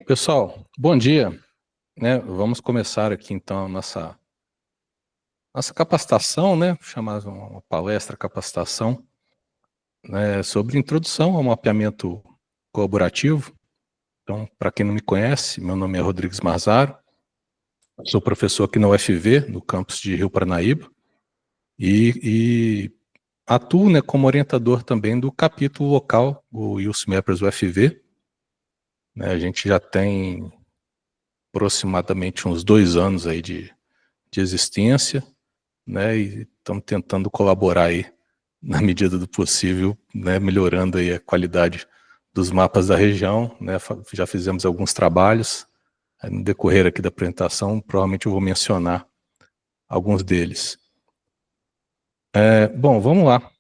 Pessoal, bom dia, né? Vamos começar aqui então a nossa capacitação, né? Chamar uma palestra capacitação, né? Sobre introdução ao mapeamento colaborativo. Então, para quem não me conhece, meu nome é Rodrigues Marzaro, sou professor aqui na UFV, no campus de Rio Paranaíba, e atuo, né, como orientador também do capítulo local, o Youth Mappers UFV. Né? A gente já tem aproximadamente uns 2 anos aí de existência, né, e estamos tentando colaborar aí na medida do possível, né, melhorando aí a qualidade dos mapas da região, né, já fizemos alguns trabalhos, no decorrer aqui da apresentação, provavelmente eu vou mencionar alguns deles. Bom, vamos lá.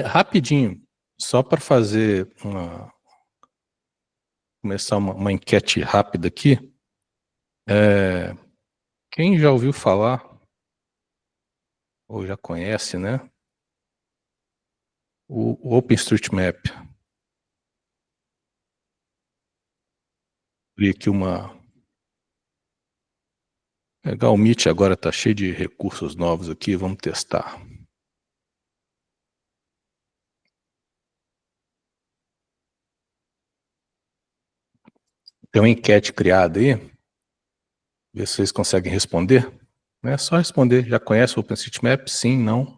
Rapidinho, só para fazer começar uma enquete rápida aqui, quem já ouviu falar, ou já conhece, né, o OpenStreetMap? Abrir aqui Legal, o Meet agora está cheio de recursos novos aqui, vamos testar. Tem uma enquete criada aí, ver se vocês conseguem responder. É só responder, já conhece o OpenStreetMap? Sim, não?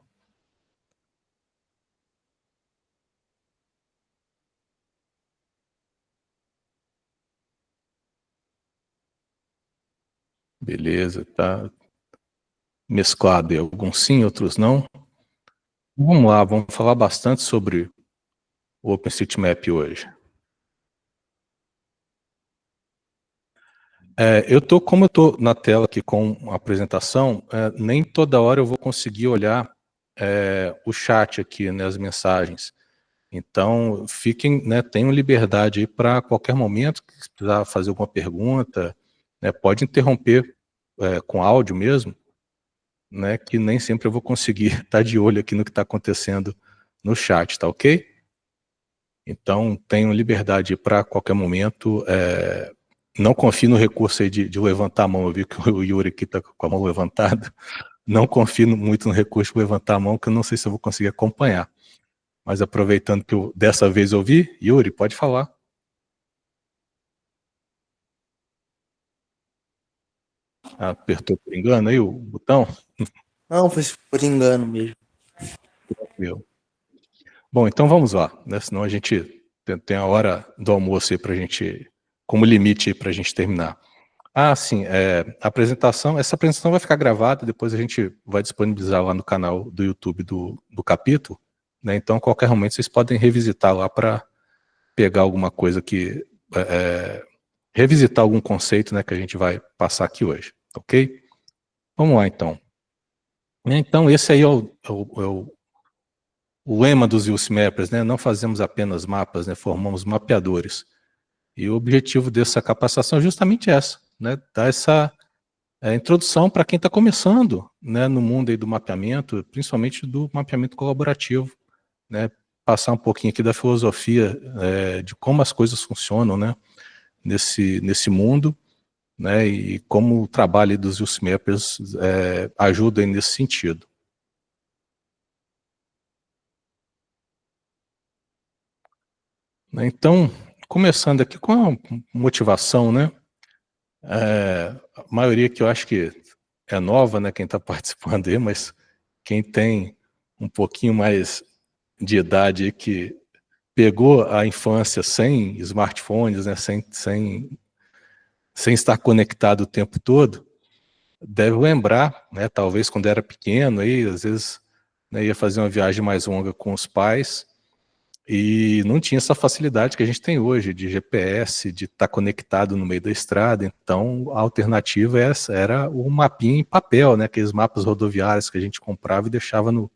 Beleza, tá mesclado aí, alguns sim, outros não. Vamos lá, vamos falar bastante sobre o OpenStreetMap hoje. Como eu estou na tela aqui com a apresentação, nem toda hora eu vou conseguir olhar o chat aqui, né, as mensagens. Então, fiquem, né, tenham liberdade aí para qualquer momento, se precisar fazer alguma pergunta, né, pode interromper com áudio mesmo, né, que nem sempre eu vou conseguir estar de olho aqui no que está acontecendo no chat, tá ok? Então, tenham liberdade para qualquer momento, não confie no recurso aí de levantar a mão, eu vi que o Yuri aqui está com a mão levantada, não confie muito no recurso de levantar a mão, que eu não sei se eu vou conseguir acompanhar. Mas aproveitando que dessa vez eu vi, Yuri, pode falar. Apertou por engano aí o botão? Não, foi por engano mesmo. Meu. Bom, então vamos lá, né? Senão a gente tem a hora do almoço aí pra gente, como limite aí pra gente terminar. Sim, essa apresentação vai ficar gravada, depois a gente vai disponibilizar lá no canal do YouTube do capítulo, né? Então, a qualquer momento vocês podem revisitar lá para pegar alguma coisa que revisitar algum conceito, né, que a gente vai passar aqui hoje, ok? Vamos lá, então. Então, esse aí o lema dos Youth Mappers, né? Não fazemos apenas mapas, né? Formamos mapeadores. E o objetivo dessa capacitação é justamente essa, né? Dar essa introdução para quem está começando, né, no mundo aí do mapeamento, principalmente do mapeamento colaborativo, né? Passar um pouquinho aqui da filosofia de como as coisas funcionam, né? Nesse mundo, né? E como o trabalho dos Youth Mappers ajuda aí nesse sentido. Então, começando aqui com a motivação, né? A maioria que eu acho que é nova, né? Quem está participando aí, mas quem tem um pouquinho mais de idade aí, que pegou a infância sem smartphones, né? Sem estar conectado o tempo todo, deve lembrar, né? Talvez quando era pequeno, aí, às vezes, né, ia fazer uma viagem mais longa com os pais. E não tinha essa facilidade que a gente tem hoje, de GPS, de estar conectado no meio da estrada. Então, a alternativa era o mapinha em papel, né? Aqueles mapas rodoviários que a gente comprava e deixava no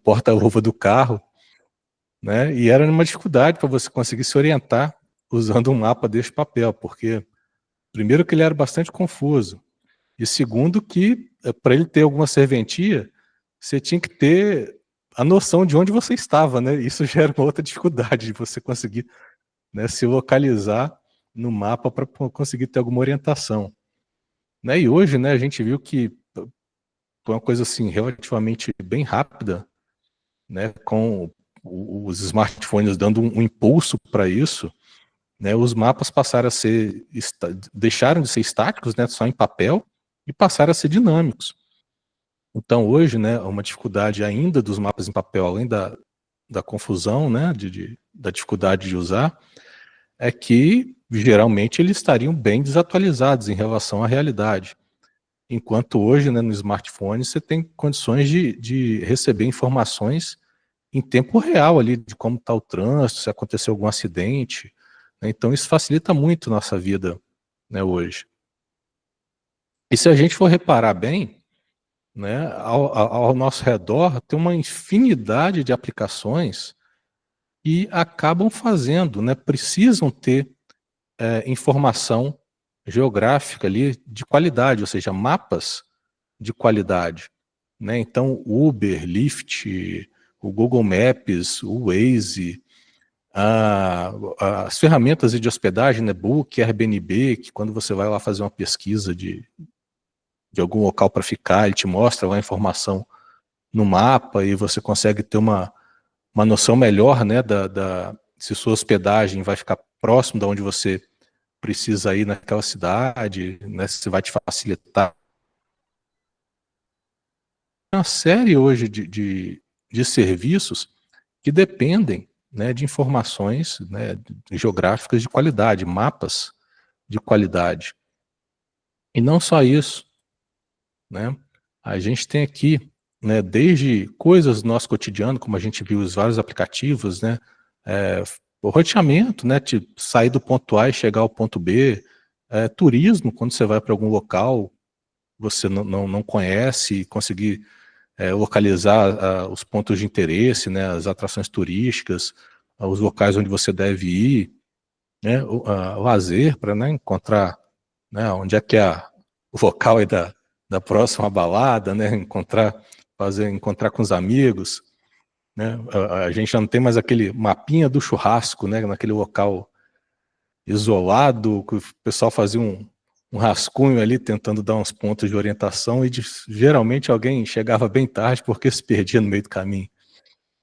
porta-luva do carro, né? E era uma dificuldade para você conseguir se orientar usando um mapa desse papel, porque, primeiro, que ele era bastante confuso, e segundo, que para ele ter alguma serventia, você tinha que ter a noção de onde você estava, né? Isso já era uma outra dificuldade de você conseguir, né, se localizar no mapa para conseguir ter alguma orientação. Né? E hoje, né, a gente viu que foi uma coisa assim relativamente bem rápida, né, com os smartphones dando um impulso para isso, né, os mapas passaram a ser, deixaram de ser estáticos, né, só em papel, e passaram a ser dinâmicos. Então hoje, né, uma dificuldade ainda dos mapas em papel, além da confusão, né, da dificuldade de usar, é que geralmente eles estariam bem desatualizados em relação à realidade. Enquanto hoje, né, no smartphone, você tem condições de receber informações em tempo real ali, de como está o trânsito, se aconteceu algum acidente, né? Então isso facilita muito nossa vida, né, hoje. E se a gente for reparar bem, né, ao nosso redor tem uma infinidade de aplicações que acabam fazendo, né, precisam ter informação geográfica ali de qualidade, ou seja, mapas de qualidade, né? Então, Uber, Lyft, o Google Maps, o Waze, as ferramentas de hospedagem, né, Book, Airbnb, que quando você vai lá fazer uma pesquisa de algum local para ficar, ele te mostra lá a informação no mapa e você consegue ter uma noção melhor, né, se sua hospedagem vai ficar próximo de onde você precisa ir naquela cidade, né, se vai te facilitar. Uma série hoje de serviços que dependem, né, de informações, né, geográficas de qualidade, mapas de qualidade. E não só isso, né, a gente tem aqui, né, desde coisas do nosso cotidiano, como a gente viu os vários aplicativos, né, o roteamento, né, de sair do ponto A e chegar ao ponto B, turismo, quando você vai para algum local, você não conhece, conseguir localizar os pontos de interesse, né, as atrações turísticas, os locais onde você deve ir, né, o lazer, para, né, encontrar, né, onde é que é o local aí da próxima balada, né, encontrar com os amigos, né, a gente já não tem mais aquele mapinha do churrasco, né, naquele local isolado, que o pessoal fazia um rascunho ali tentando dar uns pontos de orientação e geralmente alguém chegava bem tarde porque se perdia no meio do caminho.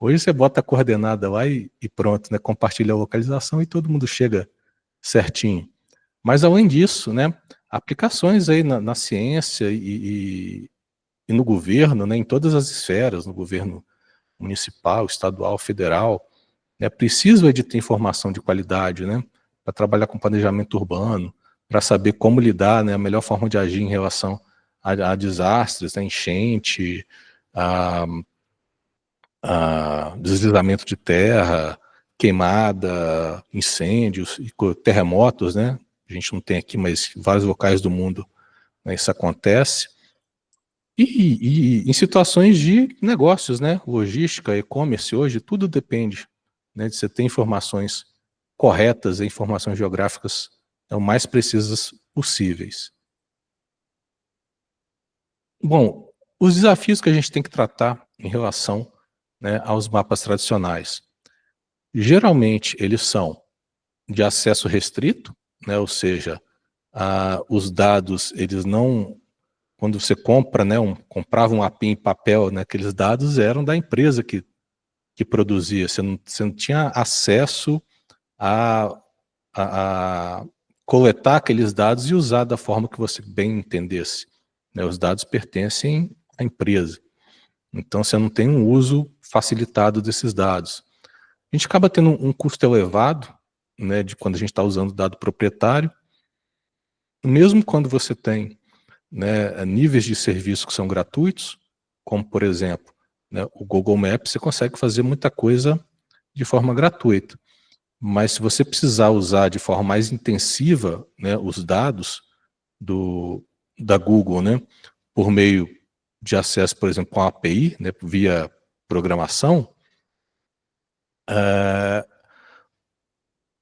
Hoje você bota a coordenada lá e pronto, né, compartilha a localização e todo mundo chega certinho. Mas além disso, né, aplicações aí na ciência e no governo, né, em todas as esferas, no governo municipal, estadual, federal, né, preciso de ter informação de qualidade, né, para trabalhar com planejamento urbano, para saber como lidar, né, a melhor forma de agir em relação a desastres, né, enchente, a deslizamento de terra, queimada, incêndios, terremotos, né, a gente não tem aqui, mas em vários locais do mundo, né, isso acontece. E em situações de negócios, né, logística, e-commerce, hoje tudo depende, né, de você ter informações corretas e informações geográficas o mais precisas possíveis. Bom, os desafios que a gente tem que tratar em relação, né, aos mapas tradicionais. Geralmente eles são de acesso restrito, né, ou seja, os dados, eles não, quando você compra, né, comprava um API em papel, né, aqueles dados eram da empresa que produzia, você não tinha acesso a coletar aqueles dados e usar da forma que você bem entendesse, né, os dados pertencem à empresa, então você não tem um uso facilitado desses dados. A gente acaba tendo um custo elevado, né, de quando a gente está usando dado proprietário, mesmo quando você tem, né, níveis de serviço que são gratuitos, como por exemplo, né, o Google Maps, você consegue fazer muita coisa de forma gratuita, mas se você precisar usar de forma mais intensiva, né, os dados da Google, né, por meio de acesso, por exemplo, a uma API, né, via programação,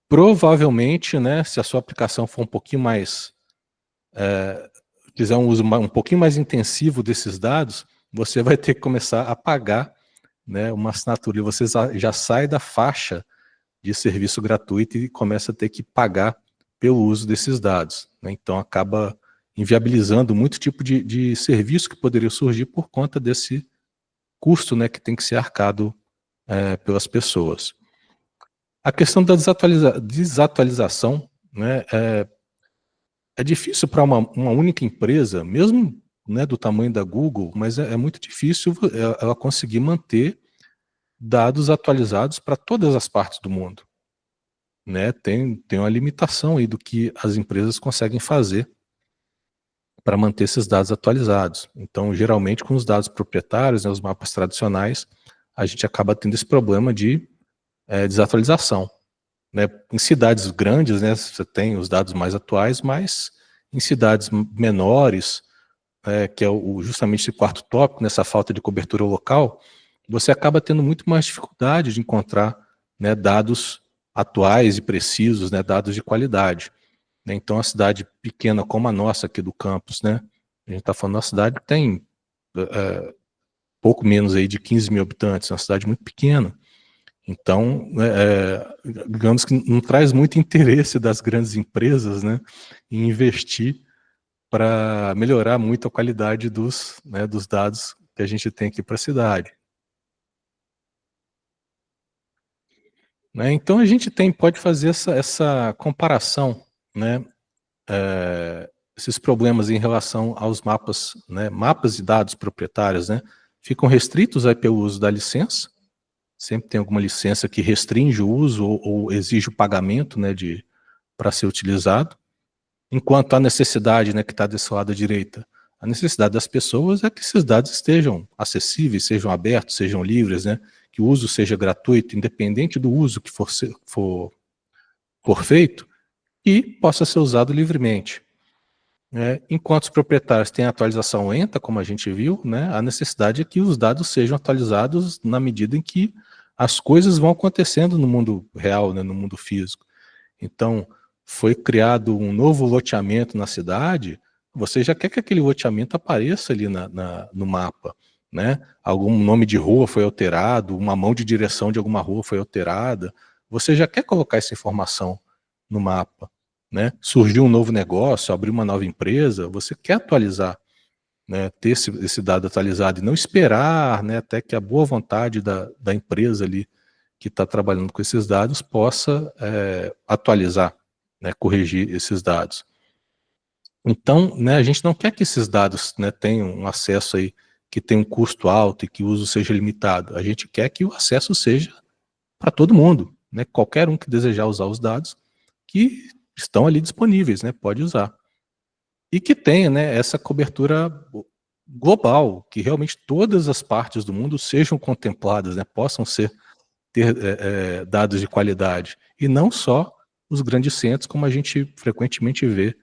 provavelmente, né, se a sua aplicação for um pouquinho mais, quiser um uso um pouquinho mais intensivo desses dados, você vai ter que começar a pagar, né, uma assinatura, e você já sai da faixa de serviço gratuito e começa a ter que pagar pelo uso desses dados, né? Então acaba inviabilizando muito tipo de serviço que poderia surgir por conta desse custo, né, que tem que ser arcado pelas pessoas. A questão da desatualização, né, é difícil para uma única empresa, mesmo, né, do tamanho da Google, mas é muito difícil ela conseguir manter dados atualizados para todas as partes do mundo, né? Tem uma limitação aí do que as empresas conseguem fazer para manter esses dados atualizados. Então, geralmente, com os dados proprietários, né, os mapas tradicionais, a gente acaba tendo esse problema de desatualização, né? Em cidades grandes, né, você tem os dados mais atuais, mas em cidades menores, que é justamente esse quarto tópico, nessa falta de cobertura local, você acaba tendo muito mais dificuldade de encontrar, né, dados atuais e precisos, né, dados de qualidade. Então, a cidade pequena como a nossa aqui do campus, né, a gente está falando de uma cidade que tem pouco menos aí de 15 mil habitantes, uma cidade muito pequena. Então, digamos que não traz muito interesse das grandes empresas, né, em investir para melhorar muito a qualidade dos dados que a gente tem aqui para a cidade. Né? Então a gente pode fazer essa comparação, né, esses problemas em relação aos mapas, né, mapas de dados proprietários, né, ficam restritos aí pelo uso da licença, sempre tem alguma licença que restringe o uso ou exige o pagamento, né, para ser utilizado, enquanto a necessidade, né, que está desse lado à direita, a necessidade das pessoas é que esses dados estejam acessíveis, sejam abertos, sejam livres, né, que o uso seja gratuito, independente do uso que for feito, e possa ser usado livremente. Enquanto os proprietários têm atualização lenta, como a gente viu, né, a necessidade é que os dados sejam atualizados na medida em que as coisas vão acontecendo no mundo real, né, no mundo físico. Então, foi criado um novo loteamento na cidade, você já quer que aquele loteamento apareça ali no mapa, né? Algum nome de rua foi alterado, uma mão de direção de alguma rua foi alterada, você já quer colocar essa informação no mapa, né? Surgiu um novo negócio, abriu uma nova empresa, você quer atualizar, né? Ter esse dado atualizado e não esperar, né, até que a boa vontade da empresa ali que está trabalhando com esses dados possa atualizar, né, corrigir esses dados. Então, né, a gente não quer que esses dados, né, tenham um acesso aí que tem um custo alto e que o uso seja limitado. A gente quer que o acesso seja para todo mundo, né, qualquer um que desejar usar os dados que estão ali disponíveis, né, pode usar. E que tenha, né, essa cobertura global, que realmente todas as partes do mundo sejam contempladas, né, possam ter dados de qualidade, e não só os grandes centros, como a gente frequentemente vê,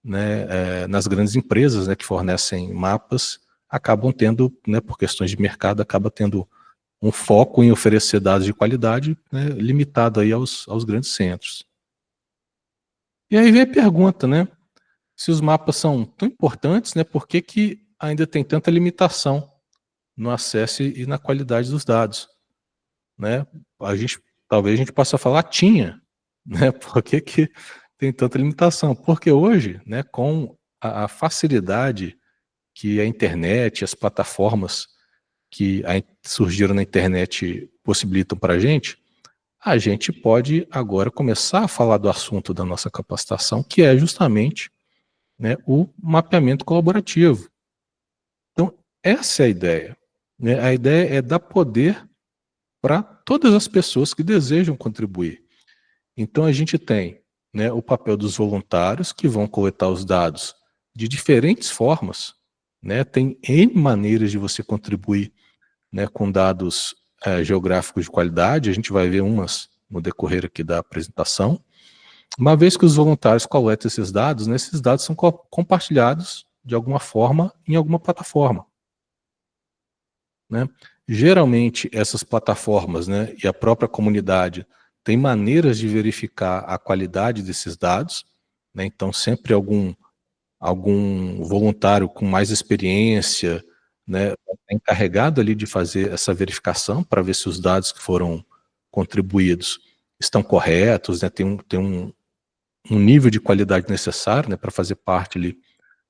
né, nas grandes empresas, né, que fornecem mapas, acabam tendo, né, por questões de mercado, acaba tendo um foco em oferecer dados de qualidade, né, limitado aí aos grandes centros. E aí vem a pergunta, né, se os mapas são tão importantes, né, por que que ainda tem tanta limitação no acesso e na qualidade dos dados? Né? Talvez a gente possa falar tinha, né? Por que que tem tanta limitação? Porque hoje, né, com a facilidade que a internet, as plataformas que surgiram na internet possibilitam para a gente pode agora começar a falar do assunto da nossa capacitação, que é justamente, né, o mapeamento colaborativo. Então, essa é a ideia. Né? A ideia é dar poder para todas as pessoas que desejam contribuir. Então a gente tem, né, o papel dos voluntários que vão coletar os dados de diferentes formas, né, tem N maneiras de você contribuir, né, com dados geográficos de qualidade, a gente vai ver umas no decorrer aqui da apresentação. Uma vez que os voluntários coletam esses dados, né, esses dados são compartilhados de alguma forma em alguma plataforma. Né? Geralmente essas plataformas, né, e a própria comunidade tem maneiras de verificar a qualidade desses dados, né? Então sempre algum voluntário com mais experiência, né, é encarregado ali de fazer essa verificação para ver se os dados que foram contribuídos estão corretos, né? Tem um nível de qualidade necessário, né, para fazer parte ali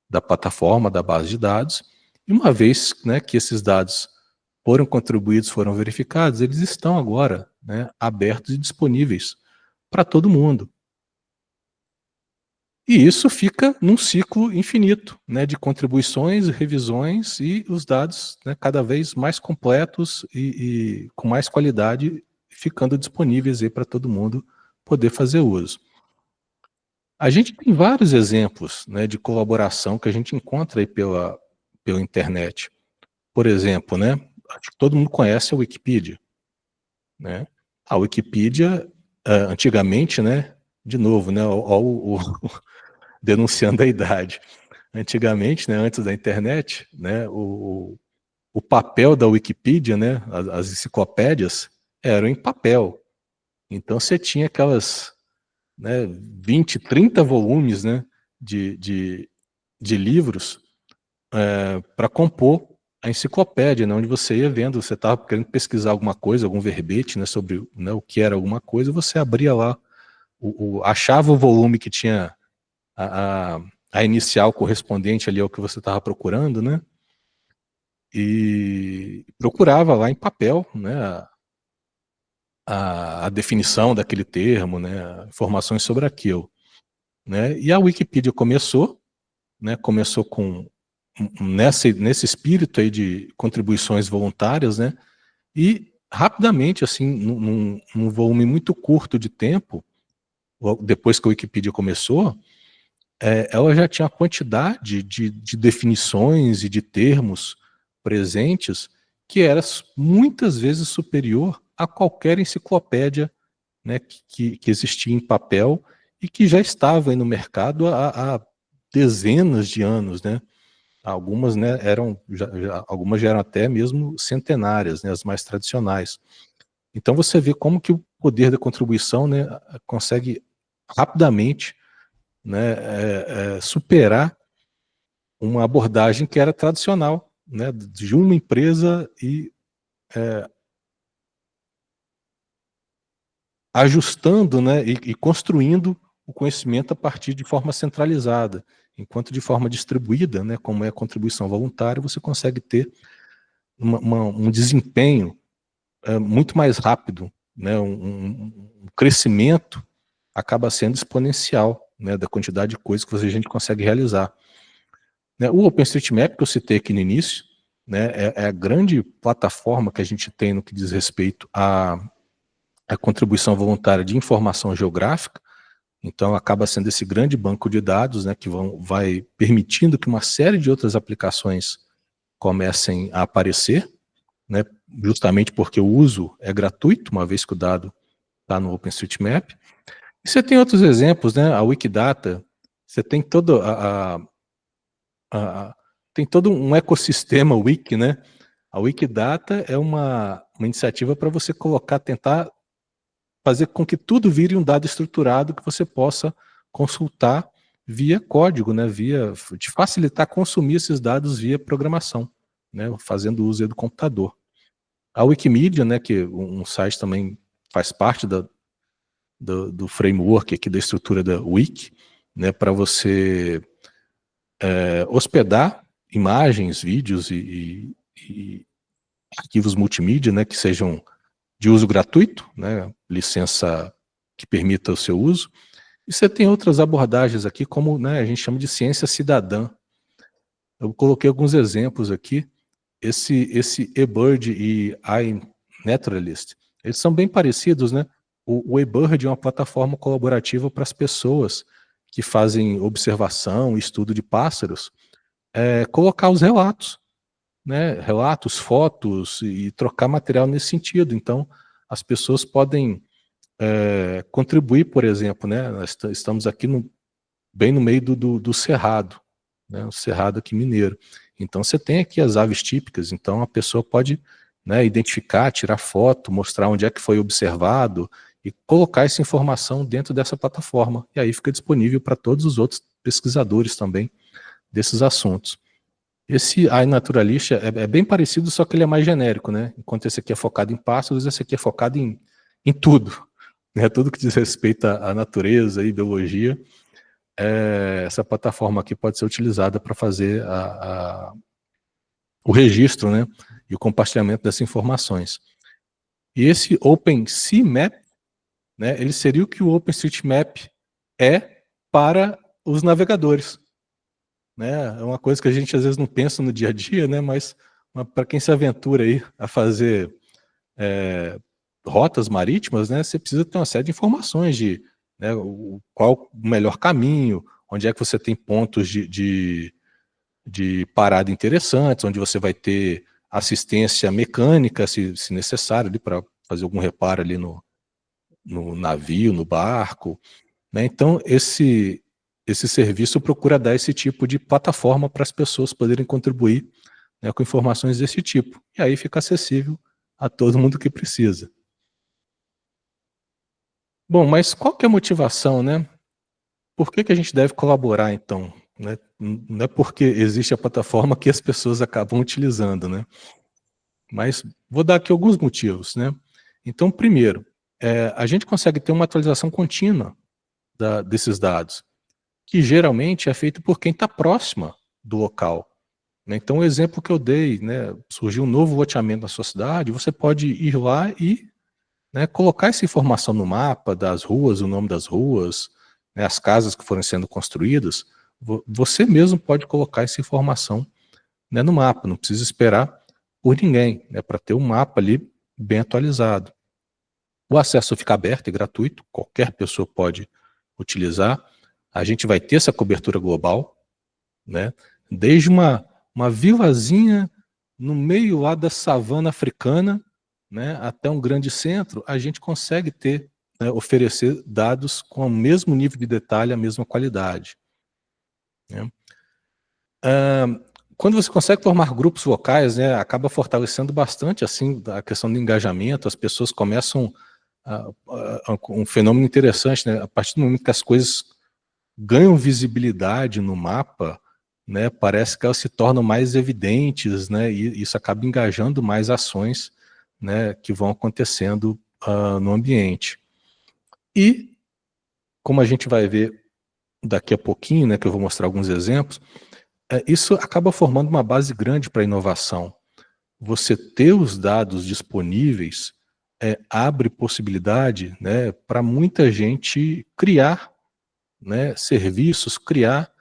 da plataforma, da base de dados, e uma vez, né, que esses dados foram contribuídos, foram verificados, eles estão agora, né, abertos e disponíveis para todo mundo. E isso fica num ciclo infinito, né, de contribuições, revisões e os dados, né, cada vez mais completos e com mais qualidade, ficando disponíveis aí para todo mundo poder fazer uso. A gente tem vários exemplos, né, de colaboração que a gente encontra aí pela internet. Por exemplo, né, acho que todo mundo conhece a Wikipedia, né? A Wikipedia, antigamente, né, de novo, né, denunciando a idade. Antigamente, né, antes da internet, né, o papel da Wikipedia, né, as enciclopédias, eram em papel. Então você tinha aquelas, né, 20, 30 volumes, né, de livros para compor a enciclopédia, né, onde você ia vendo, você estava querendo pesquisar alguma coisa, algum verbete, né, sobre, né, o que era alguma coisa, você abria lá, achava o volume que tinha a, a, a inicial correspondente ali ao que você estava procurando, né, e procurava lá em papel, né, a definição daquele termo, né, informações sobre aquilo, né, e a Wikipedia começou, né, começou com nesse espírito aí de contribuições voluntárias, né, e rapidamente, assim, num volume muito curto de tempo, depois que a Wikipedia começou, ela já tinha a quantidade de definições e de termos presentes que era muitas vezes superior a qualquer enciclopédia, né, que existia em papel e que já estava aí no mercado há dezenas de anos, né? Algumas, né, algumas já eram até mesmo centenárias, né, as mais tradicionais. Então você vê como que o poder da contribuição, né, consegue rapidamente, né, superar uma abordagem que era tradicional, né, de uma empresa e ajustando, né, e construindo o conhecimento a partir de forma centralizada, enquanto de forma distribuída, né, como é a contribuição voluntária, você consegue ter um desempenho muito mais rápido, né, um crescimento acaba sendo exponencial, né, da quantidade de coisas que a gente consegue realizar. Né, o OpenStreetMap que eu citei aqui no início, né, é a grande plataforma que a gente tem no que diz respeito à contribuição voluntária de informação geográfica. Então acaba sendo esse grande banco de dados, né, que vai permitindo que uma série de outras aplicações comecem a aparecer, né, justamente porque o uso é gratuito, uma vez que o dado está no OpenStreetMap. E você tem outros exemplos, né, a Wikidata, você tem tem todo um ecossistema Wiki, né? A Wikidata é uma iniciativa para você tentar fazer com que tudo vire um dado estruturado que você possa consultar via código, né, de facilitar consumir esses dados via programação, né, fazendo uso do computador. A Wikimedia, né, que um site também faz parte do framework aqui da estrutura da Wiki, né, para você hospedar imagens, vídeos e arquivos multimídia, né, que sejam de uso gratuito, né, licença que permita o seu uso. E você tem outras abordagens aqui, como, né, a gente chama de ciência cidadã. Eu coloquei alguns exemplos aqui. Esse eBird e iNaturalist, eles são bem parecidos, né? O eBird é uma plataforma colaborativa para as pessoas que fazem observação e estudo de pássaros, colocar os relatos, né? Relatos, fotos e trocar material nesse sentido. Então, as pessoas podem contribuir, por exemplo, né? Nós estamos aqui bem no meio do cerrado, né? O cerrado aqui mineiro. Então você tem aqui as aves típicas, então a pessoa pode, né, identificar, tirar foto, mostrar onde é que foi observado e colocar essa informação dentro dessa plataforma. E aí fica disponível para todos os outros pesquisadores também desses assuntos. Esse iNaturalist é bem parecido, só que ele é mais genérico, né? Enquanto esse aqui é focado em pássaros, esse aqui é focado em tudo, né, tudo que diz respeito à natureza e biologia, essa plataforma aqui pode ser utilizada para fazer o registro, né, e o compartilhamento dessas informações. E esse OpenSeaMap, né, ele seria o que o OpenStreetMap é para os navegadores, né? É uma coisa que a gente às vezes não pensa no dia a dia, né, mas para quem se aventura aí a fazer rotas marítimas, né, você precisa ter uma série de informações de, né, qual o melhor caminho, onde é que você tem pontos de parada interessantes, onde você vai ter assistência mecânica, se necessário, para fazer algum reparo ali no navio, no barco, né? Então, esse serviço procura dar esse tipo de plataforma para as pessoas poderem contribuir, né, com informações desse tipo. E aí fica acessível a todo mundo que precisa. Bom, mas qual que é a motivação, né? Por que a gente deve colaborar, então? Né? Não é porque existe a plataforma que as pessoas acabam utilizando, né? Mas vou dar aqui alguns motivos, né? Então, primeiro, a gente consegue ter uma atualização contínua desses dados, que geralmente é feito por quem está próxima do local, né? Então, o exemplo que eu dei, né? Surgiu um novo loteamento na sua cidade, você pode ir lá e, né, colocar essa informação no mapa das ruas, o nome das ruas, né, as casas que forem sendo construídas, você mesmo pode colocar essa informação, né, no mapa, não precisa esperar por ninguém, né, para ter um mapa ali bem atualizado. O acesso fica aberto e gratuito, qualquer pessoa pode utilizar. A gente vai ter essa cobertura global, né, desde uma vilazinha no meio lá da savana africana, né, até um grande centro, a gente consegue ter, né, oferecer dados com o mesmo nível de detalhe, a mesma qualidade, né. Quando você consegue formar grupos locais, né, acaba fortalecendo bastante assim a questão do engajamento, as pessoas começam um fenômeno interessante, né, a partir do momento que as coisas ganham visibilidade no mapa, né, parece que elas se tornam mais evidentes, né, e isso acaba engajando mais ações, né, que vão acontecendo no ambiente. E, como a gente vai ver daqui a pouquinho, né, que eu vou mostrar alguns exemplos, isso acaba formando uma base grande para a inovação. Você ter os dados disponíveis abre possibilidade, né, para muita gente criar, né, serviços, criar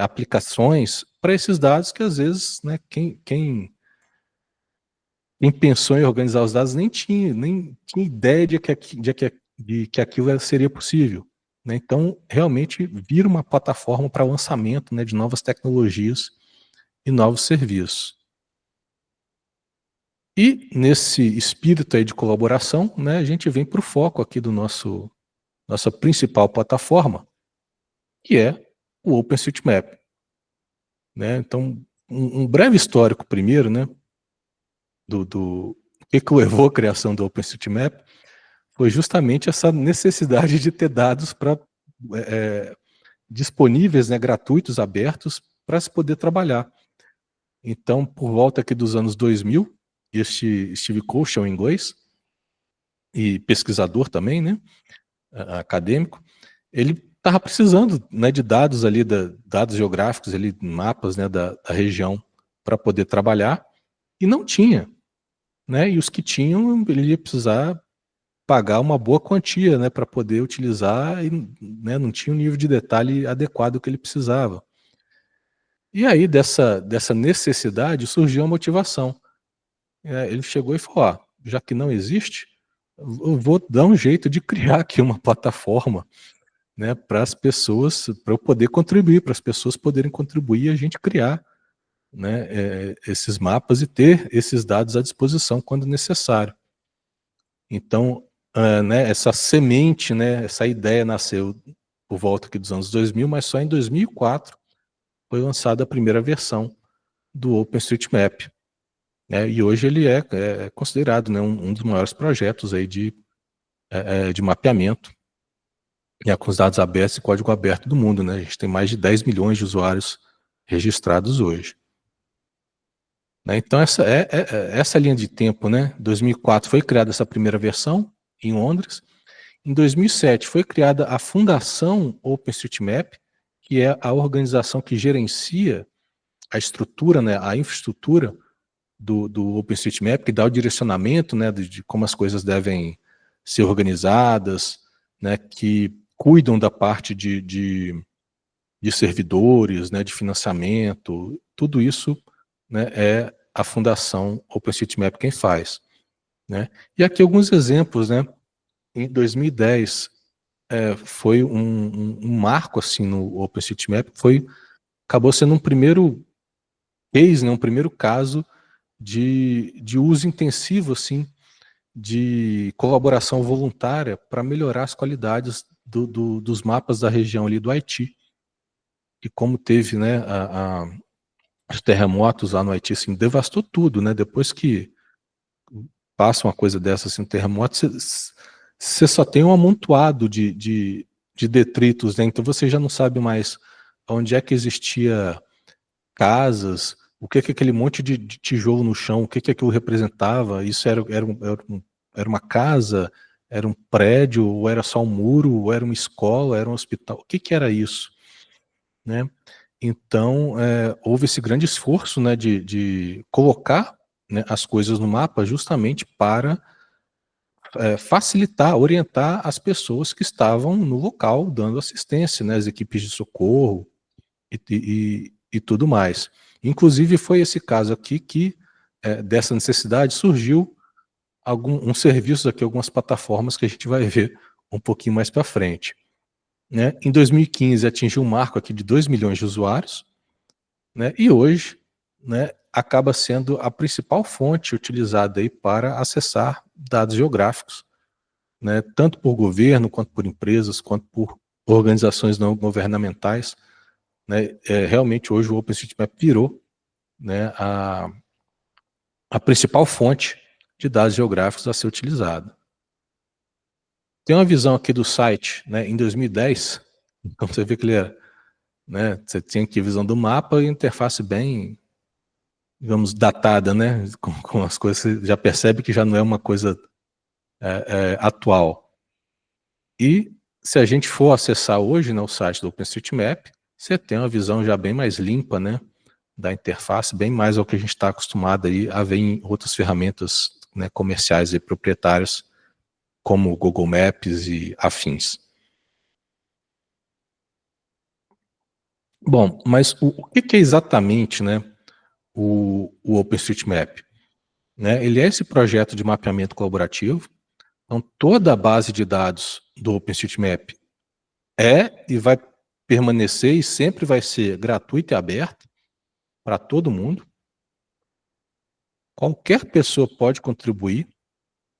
aplicações para esses dados que às vezes, né, quem pensou em organizar os dados nem tinha ideia de que aquilo seria possível, né? Então, realmente vira uma plataforma para lançamento, né, de novas tecnologias e novos serviços. E nesse espírito aí de colaboração, né, a gente vem para o foco aqui do nossa principal plataforma, que é o OpenStreetMap, né? Então, um breve histórico primeiro, né, do que levou à criação do OpenStreetMap foi justamente essa necessidade de ter dados disponíveis, né, gratuitos, abertos, para se poder trabalhar. Então, por volta aqui dos anos 2000, este Steve Coach, em inglês, e pesquisador também, né, acadêmico, ele estava precisando, né, de dados ali, dados geográficos, ali, mapas, né, da região, para poder trabalhar, e não tinha, né, e os que tinham, ele ia precisar pagar uma boa quantia, né, para poder utilizar e, né, não tinha o nível de detalhe adequado que ele precisava. E aí dessa necessidade surgiu a motivação. Ele chegou e falou: já que não existe, eu vou dar um jeito de criar aqui uma plataforma, né, para as pessoas, para eu poder contribuir, para as pessoas poderem contribuir e a gente criar, né, esses mapas e ter esses dados à disposição quando necessário. Então, né, essa semente, né, essa ideia nasceu por volta aqui dos anos 2000, mas só em 2004 foi lançada a primeira versão do OpenStreetMap, né, e hoje ele é considerado, né, um dos maiores projetos aí de mapeamento, com os dados abertos e código aberto do mundo, né. A gente tem mais de 10 milhões de usuários registrados hoje, né. Então essa linha de tempo, né, 2004 foi criada essa primeira versão em Londres. Em 2007 foi criada a Fundação OpenStreetMap, que é a organização que gerencia a estrutura, né, a infraestrutura do OpenStreetMap, que dá o direcionamento, né, de como as coisas devem ser organizadas, né, que cuidam da parte de servidores, né, de financiamento, tudo isso, né, é a Fundação OpenStreetMap quem faz, né. E aqui alguns exemplos, né. Em 2010 foi um marco assim no OpenStreetMap, acabou sendo um primeiro case, né, um primeiro caso de uso intensivo assim de colaboração voluntária para melhorar as qualidades dos mapas da região ali do Haiti. E como teve, né, os terremotos lá no Haiti, assim, devastou tudo, né? Depois que passa uma coisa dessa, assim, um terremoto, você só tem um amontoado de detritos, né? Então você já não sabe mais onde é que existia casas, o que é que aquele monte de tijolo no chão, o que é que aquilo representava, isso era uma casa, era um prédio, ou era só um muro, ou era uma escola, era um hospital, o que que era isso, né? Então, houve esse grande esforço, né, de colocar, né, as coisas no mapa justamente para facilitar, orientar as pessoas que estavam no local dando assistência, né, as equipes de socorro e tudo mais. Inclusive foi esse caso aqui que dessa necessidade surgiu uns serviços aqui, algumas plataformas que a gente vai ver um pouquinho mais para frente, né? Em 2015 atingiu um marco aqui de 2 milhões de usuários, né? E hoje, né, acaba sendo a principal fonte utilizada aí para acessar dados geográficos, né, tanto por governo, quanto por empresas, quanto por organizações não governamentais, né? Realmente hoje o OpenStreetMap virou, né, a principal fonte de dados geográficos a ser utilizada. Tem uma visão aqui do site, né, em 2010, então você vê que ele era, né, você tinha aqui a visão do mapa e interface bem, digamos, datada, né, com as coisas, você já percebe que já não é uma coisa atual. E se a gente for acessar hoje, né, o site do OpenStreetMap, você tem uma visão já bem mais limpa, né, da interface, bem mais ao que a gente está acostumado aí a ver em outras ferramentas, né, comerciais e proprietárias, como o Google Maps e afins. Bom, mas o que é exatamente, né, o OpenStreetMap? Né, ele é esse projeto de mapeamento colaborativo, então toda a base de dados do OpenStreetMap e vai permanecer e sempre vai ser gratuita e aberta para todo mundo. Qualquer pessoa pode contribuir,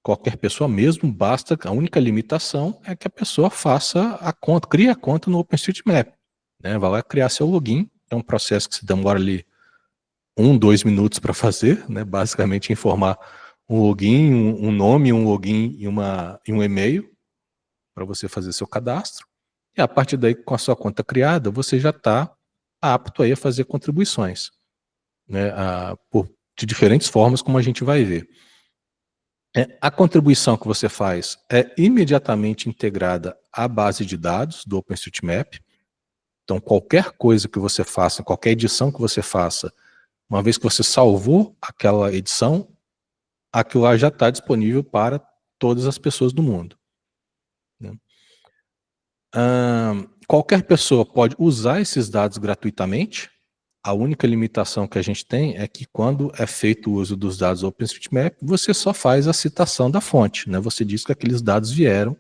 qualquer pessoa mesmo, basta, a única limitação é que a pessoa faça a conta, crie a conta no OpenStreetMap, né? Vai lá criar seu login, é um processo que se demora ali 2 minutos para fazer, né? Basicamente informar um login, um nome, um login e um e-mail para você fazer seu cadastro, e a partir daí, com a sua conta criada, você já está apto aí a fazer contribuições, né? De diferentes formas, como a gente vai ver. A contribuição que você faz é imediatamente integrada à base de dados do OpenStreetMap. Então, qualquer coisa que você faça, qualquer edição que você faça, uma vez que você salvou aquela edição, aquilo lá já está disponível para todas as pessoas do mundo, né? Qualquer pessoa pode usar esses dados gratuitamente. A única limitação que a gente tem é que quando é feito o uso dos dados do OpenStreetMap, você só faz a citação da fonte, né? Você diz que aqueles dados vieram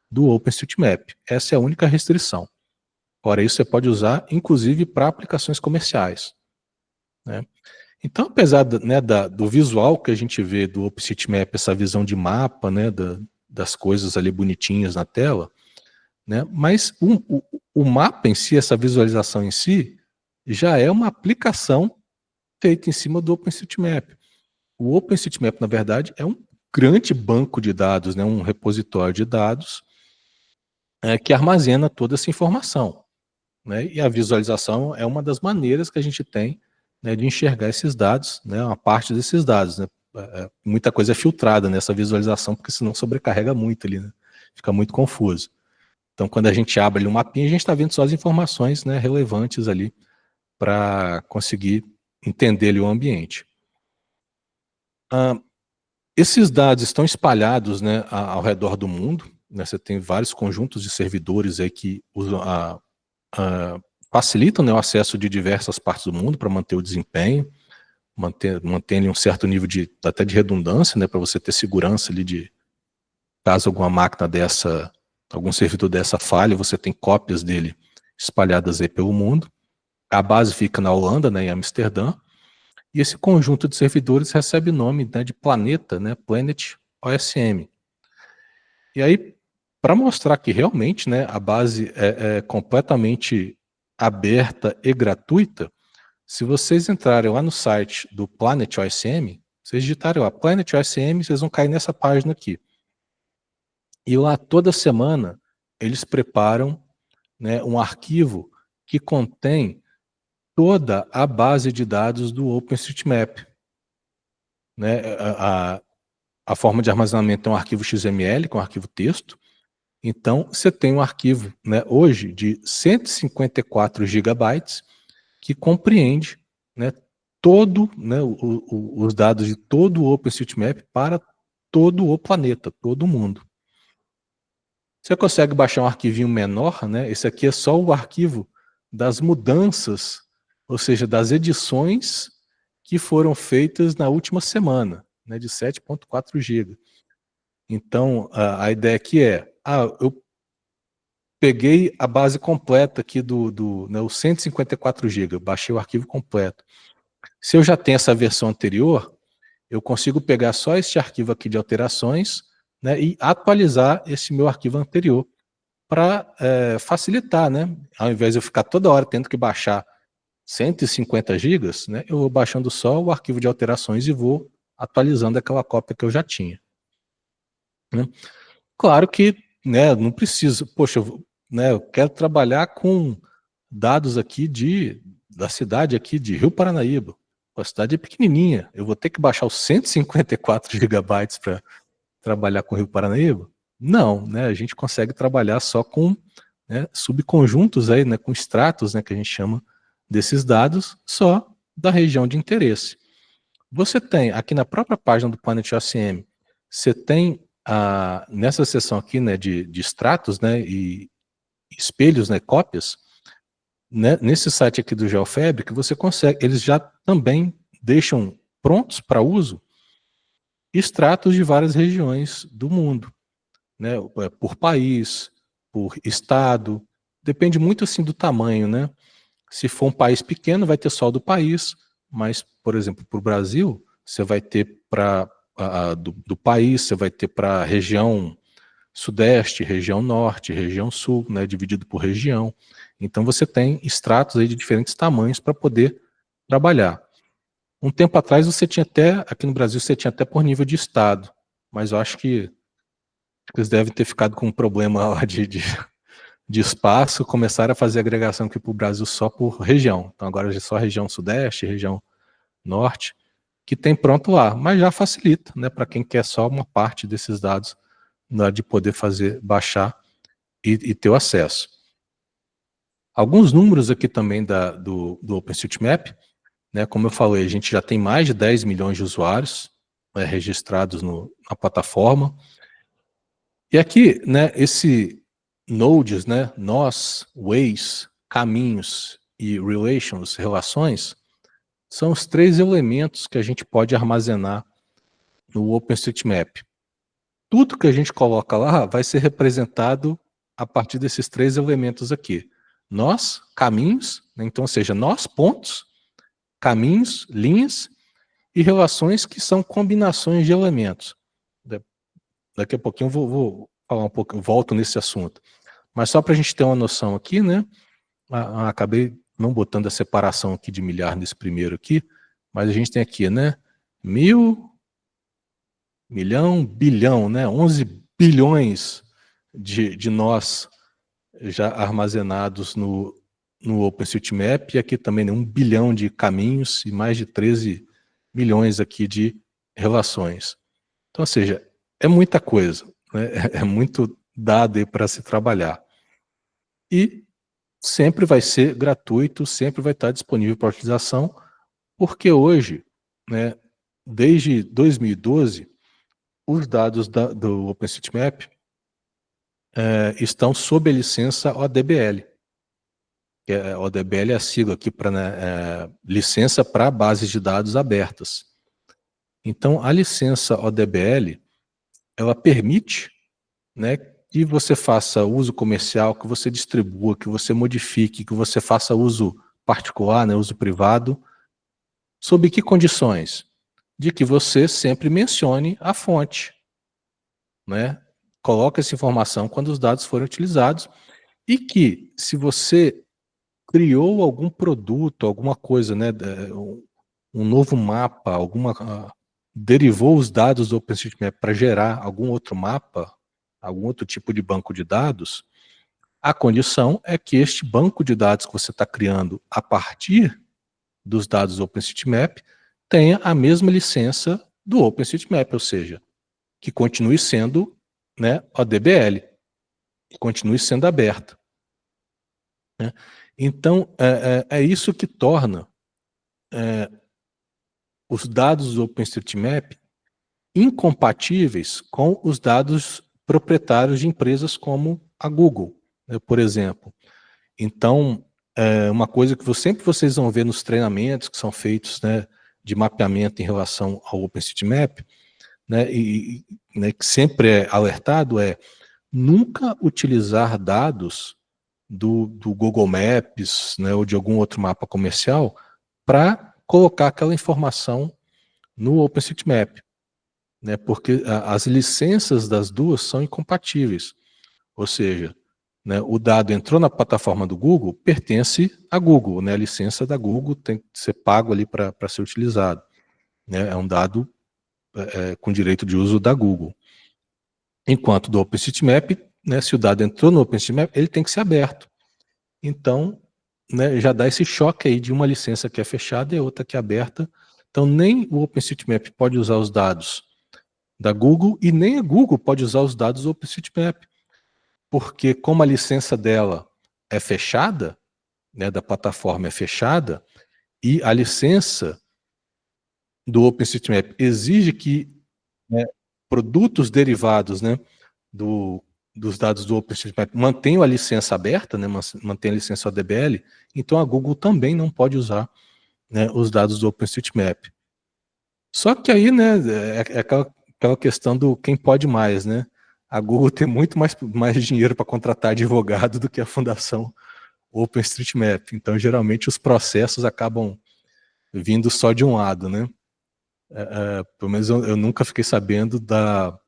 do OpenStreetMap. Essa é a única restrição. Fora isso, você pode usar, inclusive, para aplicações comerciais, né? Então, apesar do visual que a gente vê do OpenStreetMap, essa visão de mapa, né, das coisas ali bonitinhas na tela, né, mas o mapa em si, essa visualização em si, já é uma aplicação feita em cima do OpenStreetMap. O OpenStreetMap, na verdade, é um grande banco de dados, né, um repositório de dados que armazena toda essa informação, né, e a visualização é uma das maneiras que a gente tem, né, de enxergar esses dados, né, uma parte desses dados, né. Muita coisa é filtrada nessa visualização, porque senão sobrecarrega muito ali, né. fica muito confuso. Então, quando a gente abre ali um mapinha, a gente está vendo só as informações, né, relevantes ali para conseguir entender ali o ambiente. Esses dados estão espalhados, né, ao redor do mundo, né, você tem vários conjuntos de servidores aí que usam facilitam, né, o acesso de diversas partes do mundo para manter o desempenho, manter um certo nível até de redundância, né, para você ter segurança ali de caso alguma máquina dessa, algum servidor dessa falhe, você tem cópias dele espalhadas aí pelo mundo. A base fica na Holanda, né, em Amsterdã, e esse conjunto de servidores recebe o nome, né, de Planeta, né, Planet OSM. E aí, para mostrar que realmente, né, a base é completamente aberta e gratuita, se vocês entrarem lá no site do Planet OSM, vocês digitarem lá Planet OSM, vocês vão cair nessa página aqui. E lá toda semana eles preparam, né, um arquivo que contém toda a base de dados do OpenStreetMap. Né, a forma de armazenamento é um arquivo XML, com um arquivo texto. Então, você tem um arquivo, né, hoje de 154 gigabytes que compreende, né, né, os dados de todo o OpenStreetMap para todo o planeta, todo o mundo. Você consegue baixar um arquivinho menor, né? Esse aqui é só o arquivo das mudanças, ou seja, das edições que foram feitas na última semana, né, de 7.4 GB. Então, a ideia aqui é, eu peguei a base completa aqui né, os 154 GB, baixei o arquivo completo. Se eu já tenho essa versão anterior, eu consigo pegar só este arquivo aqui de alterações, né, e atualizar esse meu arquivo anterior para facilitar, né? Ao invés de eu ficar toda hora tendo que baixar 150 gigas, né, eu vou baixando só o arquivo de alterações e vou atualizando aquela cópia que eu já tinha. Né? Claro que, né, não preciso, poxa, né, eu quero trabalhar com dados aqui da cidade aqui de Rio Paranaíba. A cidade é pequenininha, eu vou ter que baixar os 154 gigabytes para trabalhar com Rio Paranaíba? Não, né, a gente consegue trabalhar só com, né, subconjuntos aí, né, com extratos, né, que a gente chama desses dados, só da região de interesse. Você tem, aqui na própria página do Planet OSM, você tem nessa seção aqui, né, de extratos, né, e espelhos, né, cópias, né, nesse site aqui do GeoFabric, você consegue, eles já também deixam prontos para uso extratos de várias regiões do mundo, né, por país, por estado, depende muito assim do tamanho, né? Se for um país pequeno, vai ter só do país, mas, por exemplo, para o Brasil, você vai ter do país, você vai ter para a região sudeste, região norte, região sul, né, dividido por região. Então você tem extratos aí de diferentes tamanhos para poder trabalhar. Um tempo atrás você tinha até, aqui no Brasil você tinha até por nível de estado, mas eu acho que eles devem ter ficado com um problema lá de espaço, começaram a fazer agregação aqui para o Brasil só por região. Então agora é só região sudeste, região norte, que tem pronto lá, mas já facilita, né, para quem quer só uma parte desses dados, na hora de poder baixar e ter o acesso. Alguns números aqui também do OpenStreetMap, né, como eu falei, a gente já tem mais de 10 milhões de usuários registrados na plataforma. E aqui, né, esse nodes, né, nós, ways, caminhos e relations, relações, são os 3 elementos que a gente pode armazenar no OpenStreetMap. Tudo que a gente coloca lá vai ser representado a partir desses 3 elementos aqui. Nós, caminhos, né, então, ou seja, nós, pontos, caminhos, linhas, e relações que são combinações de elementos. Daqui a pouquinho eu vou falar um pouco, eu volto nesse assunto. Mas só para a gente ter uma noção aqui, né? Acabei não botando a separação aqui de milhar nesse primeiro aqui, mas a gente tem aqui, né? 1000, milhão, bilhão, né? 11 bilhões de nós já armazenados no OpenStreetMap, e aqui também 1 bilhão de caminhos e mais de 13 milhões aqui de relações. Então, ou seja, é muita coisa, né? É muito dado aí para se trabalhar. E sempre vai ser gratuito, sempre vai estar disponível para utilização, porque hoje, né, desde 2012, os dados do OpenStreetMap estão sob a licença ODBL. Que ODBL é a sigla aqui para, né, licença para bases de dados abertas. Então, a licença ODBL, ela permite, né, que você faça uso comercial, que você distribua, que você modifique, que você faça uso particular, né, uso privado. Sob que condições? De que você sempre mencione a fonte, né? Coloque essa informação quando os dados forem utilizados e que, se você criou algum produto, alguma coisa, né, um novo mapa, derivou os dados do OpenStreetMap para gerar algum outro mapa, algum outro tipo de banco de dados, a condição é que este banco de dados que você está criando a partir dos dados do OpenStreetMap tenha a mesma licença do OpenStreetMap, ou seja, que continue sendo, né, ODBL, que continue sendo aberta, né? Então, é isso que torna os dados do OpenStreetMap incompatíveis com os dados proprietários de empresas como a Google, né, por exemplo. Então, uma coisa que sempre vocês vão ver nos treinamentos que são feitos, né, de mapeamento em relação ao OpenStreetMap, né, né, que sempre é alertado, nunca utilizar dados do Google Maps, né, ou de algum outro mapa comercial para colocar aquela informação no OpenStreetMap, né, porque as licenças das duas são incompatíveis. Ou seja, né, o dado entrou na plataforma do Google, pertence a Google, né, a licença da Google tem que ser pago ali para ser utilizado, né, é um dado com direito de uso da Google. Enquanto do OpenStreetMap, né, se o dado entrou no OpenStreetMap, ele tem que ser aberto. Então, né, já dá esse choque aí de uma licença que é fechada e outra que é aberta. Então, nem o OpenStreetMap pode usar os dados da Google e nem a Google pode usar os dados do OpenStreetMap, porque como a licença dela é fechada, né, da plataforma é fechada, e a licença do OpenStreetMap exige que, né, produtos derivados, né, dos dados do OpenStreetMap mantenham a licença aberta, né, mantenham a licença ODBL, então a Google também não pode usar, né, os dados do OpenStreetMap. Só que aí, né, é aquela questão do quem pode mais, né? A Google tem muito mais dinheiro para contratar advogado do que a fundação OpenStreetMap. Então, geralmente, os processos acabam vindo só de um lado, né? Pelo menos eu nunca fiquei sabendo da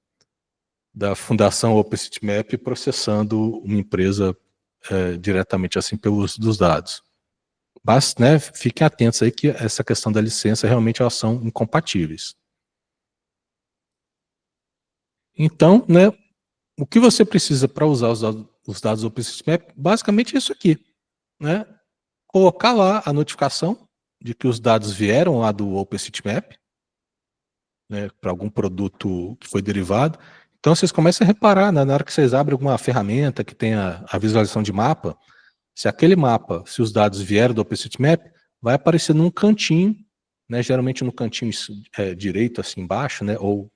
fundação OpenStreetMap processando uma empresa diretamente assim pelo uso dos dados. Mas, né, fiquem atentos aí que essa questão da licença realmente elas são incompatíveis. Então, né, o que você precisa para usar os dados do OpenStreetMap, basicamente é isso aqui, né? Colocar lá a notificação de que os dados vieram lá do OpenStreetMap, né, para algum produto que foi derivado. Então vocês começam a reparar, né, na hora que vocês abrem alguma ferramenta que tenha a visualização de mapa, se aquele mapa, se os dados vieram do OpenStreetMap, vai aparecer num cantinho, né, geralmente no cantinho direito, assim embaixo, né, ou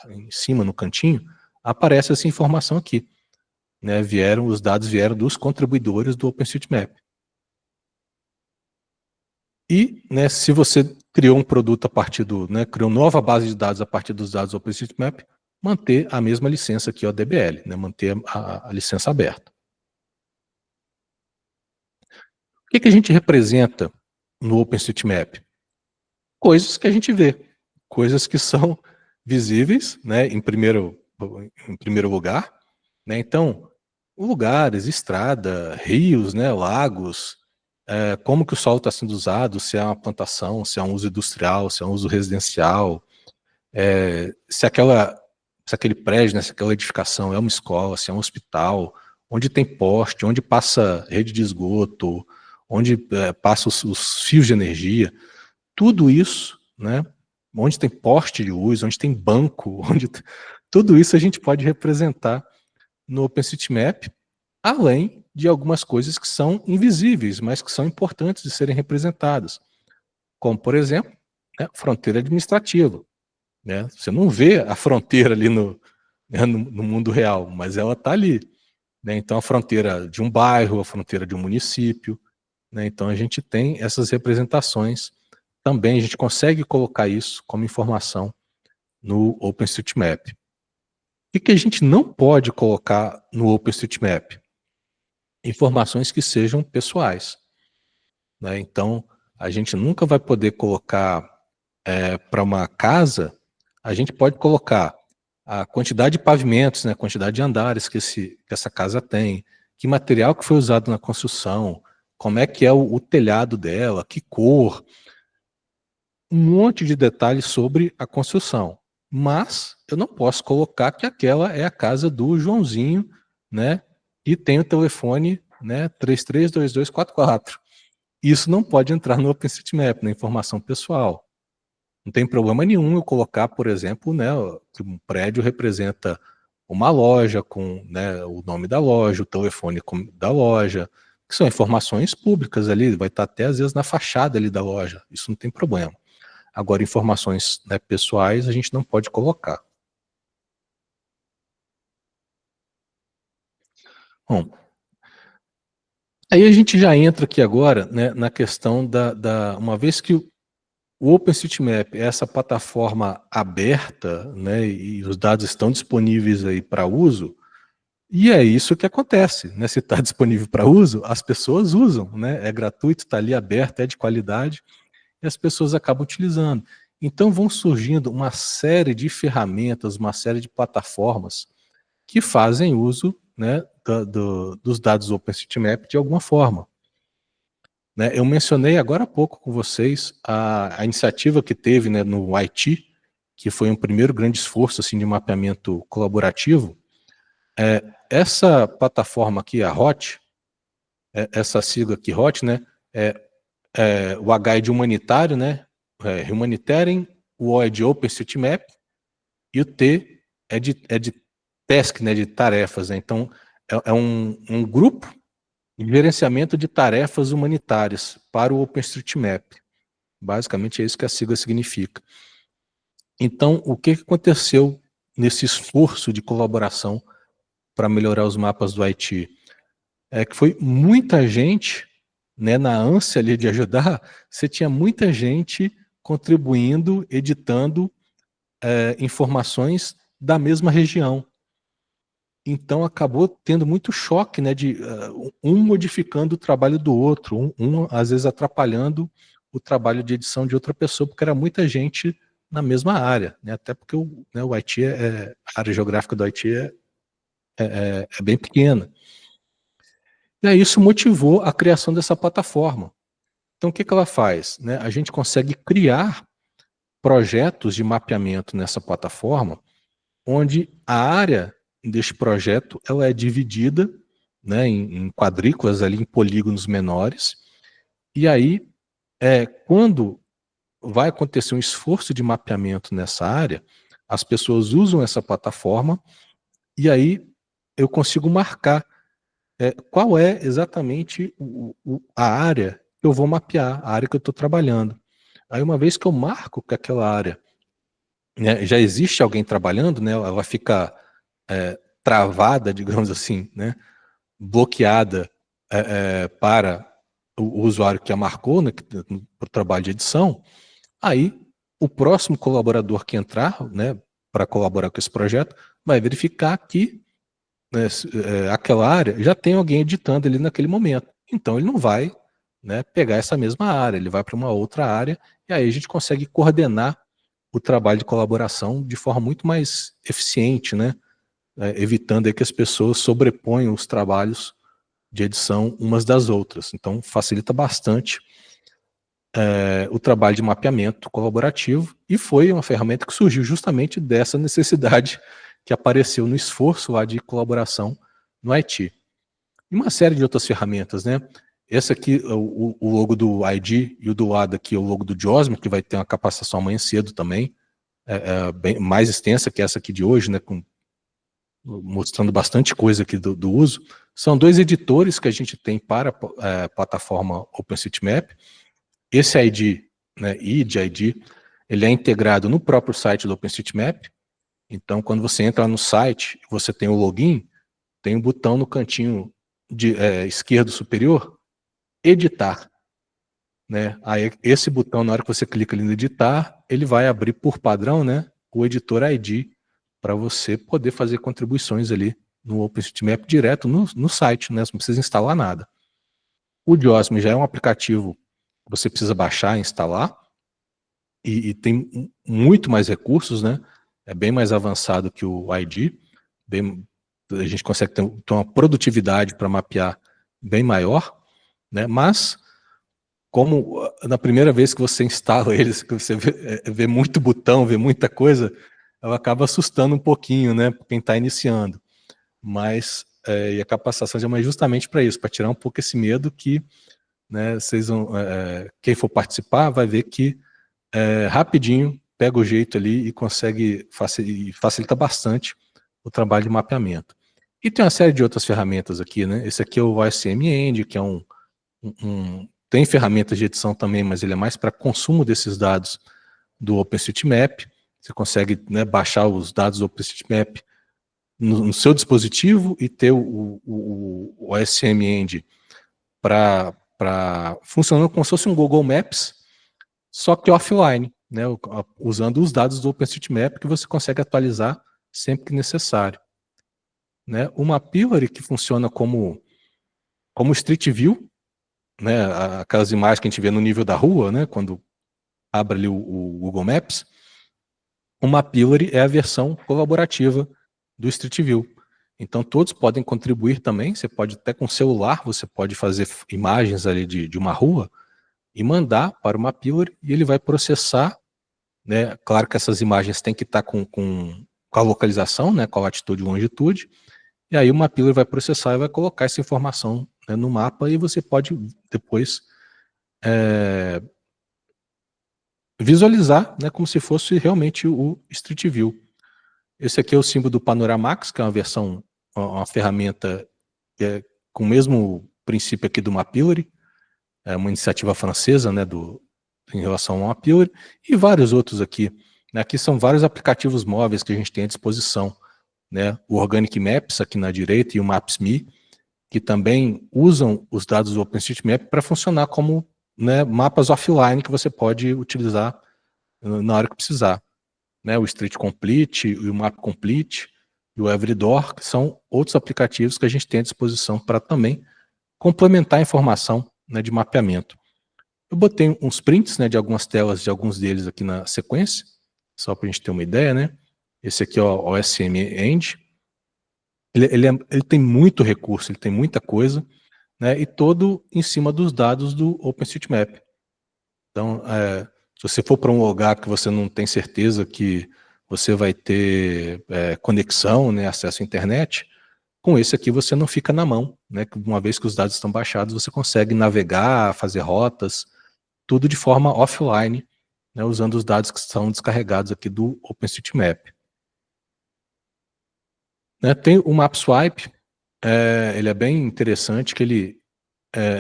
em cima no cantinho, aparece essa informação aqui, né, os dados vieram dos contribuidores do OpenStreetMap. E, né, se você criou um produto a partir né, criou nova base de dados a partir dos dados do OpenStreetMap, manter a mesma licença aqui, o DBL, né, manter a licença aberta. O que a gente representa no OpenStreetMap? Coisas que a gente vê, coisas que são visíveis, né, em primeiro lugar, né, então, lugares, estrada, rios, né, lagos, como que o solo está sendo usado, se é uma plantação, se é um uso industrial, se é um uso residencial, se aquele prédio, né, se aquela edificação é uma escola, se é um hospital, onde tem poste, onde passa rede de esgoto, onde passa os fios de energia, tudo isso, né, onde tem poste de luz, onde tem banco, tudo isso a gente pode representar no OpenStreetMap, além de algumas coisas que são invisíveis, mas que são importantes de serem representadas, como, por exemplo, né, fronteira administrativa. Né? Você não vê a fronteira ali no mundo real, mas ela está ali. Né? Então, a fronteira de um bairro, a fronteira de um município. Né? Então, a gente tem essas representações também, a gente consegue colocar isso como informação no OpenStreetMap. O que a gente não pode colocar no OpenStreetMap? Informações que sejam pessoais. Né? Então, a gente nunca vai poder colocar para uma casa, a gente pode colocar a quantidade de pavimentos, né, a quantidade de andares que essa casa tem, que material que foi usado na construção, como é que é o telhado dela, que cor, um monte de detalhes sobre a construção. Mas eu não posso colocar que aquela é a casa do Joãozinho, né, e tem o telefone, né, 332244. Isso não pode entrar no OpenStreetMap, na informação pessoal. Não tem problema nenhum eu colocar, por exemplo, né, que um prédio representa uma loja com, né, o nome da loja, o telefone da loja, que são informações públicas ali, vai estar até às vezes na fachada ali da loja, isso não tem problema. Agora, informações, né, pessoais a gente não pode colocar. Bom, aí a gente já entra aqui agora, né, na questão uma vez que o OpenStreetMap é essa plataforma aberta, né, e os dados estão disponíveis aí para uso, e é isso que acontece, né, se está disponível para uso, as pessoas usam, né, é gratuito, está ali aberto, é de qualidade, e as pessoas acabam utilizando. Então vão surgindo uma série de ferramentas, uma série de plataformas que fazem uso, né, dos dados do OpenStreetMap de alguma forma. Né, eu mencionei agora há pouco com vocês a iniciativa que teve, né, no Haiti, que foi um primeiro grande esforço assim, de mapeamento colaborativo. Essa plataforma aqui, a HOT, essa sigla aqui, HOT, né, o H é de humanitário, né, Humanitarian, o O é de OpenStreetMap, e o T é de task, né, de tarefas. Né, então, é um grupo de gerenciamento de tarefas humanitárias para o OpenStreetMap. Basicamente é isso que a sigla significa. Então, o que aconteceu nesse esforço de colaboração para melhorar os mapas do Haiti? É que foi muita gente, né, na ânsia ali de ajudar, você tinha muita gente contribuindo, editando informações da mesma região. Então acabou tendo muito choque, né, de um modificando o trabalho do outro, um às vezes atrapalhando o trabalho de edição de outra pessoa, porque era muita gente na mesma área, né, até porque o Haiti a área geográfica do Haiti é bem pequena. E aí isso motivou a criação dessa plataforma. Então o que ela faz? Né, a gente consegue criar projetos de mapeamento nessa plataforma, onde a área deste projeto ela é dividida, né, em quadrículas, ali, em polígonos menores, e aí, quando vai acontecer um esforço de mapeamento nessa área, as pessoas usam essa plataforma, e aí eu consigo marcar qual é exatamente a área que eu vou mapear, a área que eu estou trabalhando. Aí uma vez que eu marco que aquela área, né, já existe alguém trabalhando, né, ela fica travada, digamos assim, né, bloqueada para o usuário que a marcou, né, para o trabalho de edição, aí o próximo colaborador que entrar, né, para colaborar com esse projeto, vai verificar que, né, aquela área já tem alguém editando ali naquele momento. Então ele não vai, né, pegar essa mesma área, ele vai para uma outra área, e aí a gente consegue coordenar o trabalho de colaboração de forma muito mais eficiente, né, evitando aí que as pessoas sobreponham os trabalhos de edição umas das outras. Então facilita bastante o trabalho de mapeamento colaborativo, e foi uma ferramenta que surgiu justamente dessa necessidade que apareceu no esforço lá de colaboração no Haiti. E uma série de outras ferramentas, né? Esse aqui, o logo do ID, e o do lado aqui é o logo do Josmo, que vai ter uma capacitação amanhã cedo também, bem mais extensa que essa aqui de hoje, né? Com mostrando bastante coisa aqui do uso. São 2 editores que a gente tem para a plataforma OpenStreetMap. Esse ID, né, ID, ele é integrado no próprio site do OpenStreetMap. Então, quando você entra no site, você tem o login, tem um botão no cantinho esquerdo superior, editar. Né? Aí, esse botão, na hora que você clica ali no editar, ele vai abrir por padrão, né, o editor ID, para você poder fazer contribuições ali no OpenStreetMap direto no site, né? Você não precisa instalar nada. O Diosme já é um aplicativo que você precisa baixar e instalar, e tem muito mais recursos, né? É bem mais avançado que o ID, a gente consegue ter uma produtividade para mapear bem maior, né? Mas, como na primeira vez que você instala eles, que você vê muito botão, vê muita coisa, ela acaba assustando um pouquinho, né? Quem está iniciando. Mas e a capacitação é justamente para isso, para tirar um pouco esse medo que, né, vocês vão, quem for participar vai ver que rapidinho pega o jeito ali e consegue facilita bastante o trabalho de mapeamento. E tem uma série de outras ferramentas aqui, né? Esse aqui é o OSM End, que é tem ferramentas de edição também, mas ele é mais para consumo desses dados do OpenStreetMap. Você consegue, né, baixar os dados do OpenStreetMap no seu dispositivo e ter o OSM End funcionando como se fosse um Google Maps, só que offline, né, usando os dados do OpenStreetMap que você consegue atualizar sempre que necessário. Né? O Mapillary, que funciona como Street View, né, aquelas imagens que a gente vê no nível da rua, né, quando abre ali o Google Maps. O Mapillary é a versão colaborativa do Street View. Então todos podem contribuir também, você pode até com celular, você pode fazer imagens ali de uma rua e mandar para o Mapillary e ele vai processar, né? Claro que essas imagens têm que estar com a localização, né, com a latitude e longitude, e aí o Mapillary vai processar e vai colocar essa informação, né, no mapa e você pode depois visualizar, né, como se fosse realmente o Street View. Esse aqui é o símbolo do Panoramax, que é uma ferramenta com o mesmo princípio aqui do Mapillary, é uma iniciativa francesa, né, em relação ao Mapillary, e vários outros aqui. Aqui são vários aplicativos móveis que a gente tem à disposição, né, o Organic Maps aqui na direita e o Maps.me, que também usam os dados do OpenStreetMap para funcionar como, né, mapas offline que você pode utilizar na hora que precisar. Né, o Street Complete e o Map Complete e o Everydoor, que são outros aplicativos que a gente tem à disposição para também complementar a informação, né, de mapeamento. Eu botei uns prints, né, de algumas telas de alguns deles aqui na sequência, só para a gente ter uma ideia, né? Esse aqui é o OSM End. Ele tem muito recurso, ele tem muita coisa, né, e todo em cima dos dados do OpenStreetMap. Então, se você for para um lugar que você não tem certeza que você vai ter conexão, né, acesso à internet, com esse aqui você não fica na mão, né? Uma vez que os dados estão baixados, você consegue navegar, fazer rotas, tudo de forma offline, né, usando os dados que são descarregados aqui do OpenStreetMap. Né, tem o MapSwipe, ele é bem interessante, que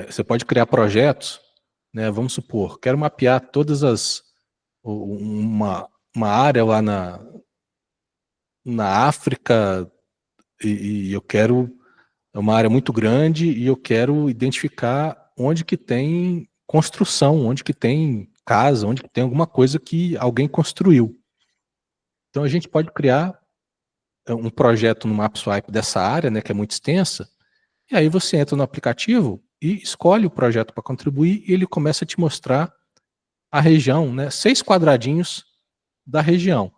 você pode criar projetos, né, vamos supor, quero mapear todas uma área lá na África, e eu quero, é uma área muito grande, e eu quero identificar onde que tem construção, onde que tem casa, onde que tem alguma coisa que alguém construiu. Então a gente pode criar um projeto no MapSwipe dessa área, né, que é muito extensa, e aí você entra no aplicativo e escolhe o projeto para contribuir, e ele começa a te mostrar a região, né, 6 quadradinhos da região.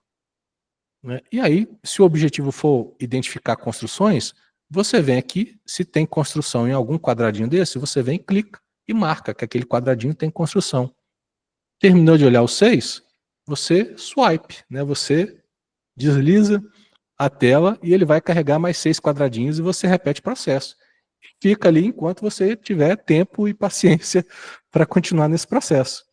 Né? E aí, se o objetivo for identificar construções, você vem aqui, se tem construção em algum quadradinho desse, você vem, clica e marca que aquele quadradinho tem construção. Terminou de olhar os 6, você swipe, né? Você desliza a tela e ele vai carregar mais 6 quadradinhos e você repete o processo. Fica ali enquanto você tiver tempo e paciência para continuar nesse processo.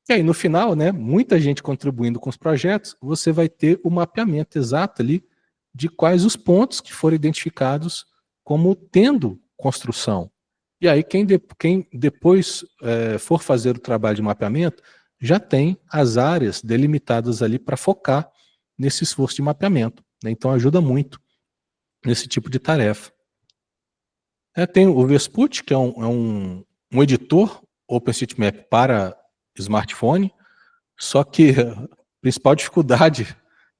E aí, no final, né, muita gente contribuindo com os projetos, você vai ter o mapeamento exato ali de quais os pontos que foram identificados como tendo construção. E aí quem depois for fazer o trabalho de mapeamento, já tem as áreas delimitadas ali para focar nesse esforço de mapeamento, né? Então ajuda muito nesse tipo de tarefa. Tem o Vesput, que é um editor OpenStreetMap para smartphone, só que a principal dificuldade,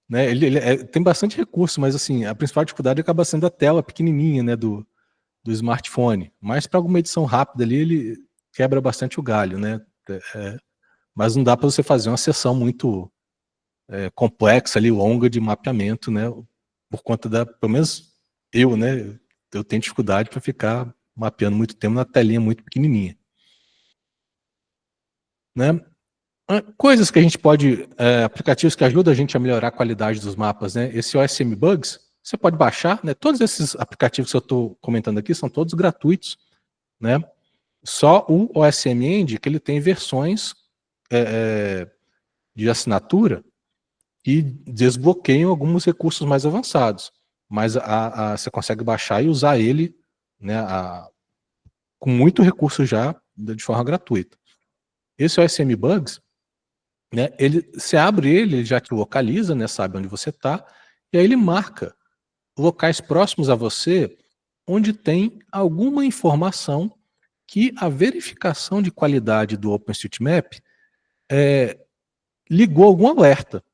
né, ele tem bastante recurso, mas assim, a principal dificuldade acaba sendo a tela pequenininha, né, do smartphone. Mas para alguma edição rápida ali, ele quebra bastante o galho, né? Mas não dá para você fazer uma sessão muito complexa ali, longa de mapeamento, né? Por conta pelo menos eu, né? Eu tenho dificuldade para ficar mapeando muito tempo na telinha muito pequenininha, né? Coisas que a gente pode, aplicativos que ajudam a gente a melhorar a qualidade dos mapas, né? Esse OSM Bugs, você pode baixar, né? Todos esses aplicativos que eu estou comentando aqui são todos gratuitos, né? Só o OSM End, que ele tem versões de assinatura e desbloqueiam alguns recursos mais avançados, mas você consegue baixar e usar ele, né, com muito recurso já de forma gratuita. Esse OSM Bugs, né, você abre ele já te localiza, né, sabe onde você está, e aí ele marca locais próximos a você onde tem alguma informação que a verificação de qualidade do OpenStreetMap ligou algum alerta,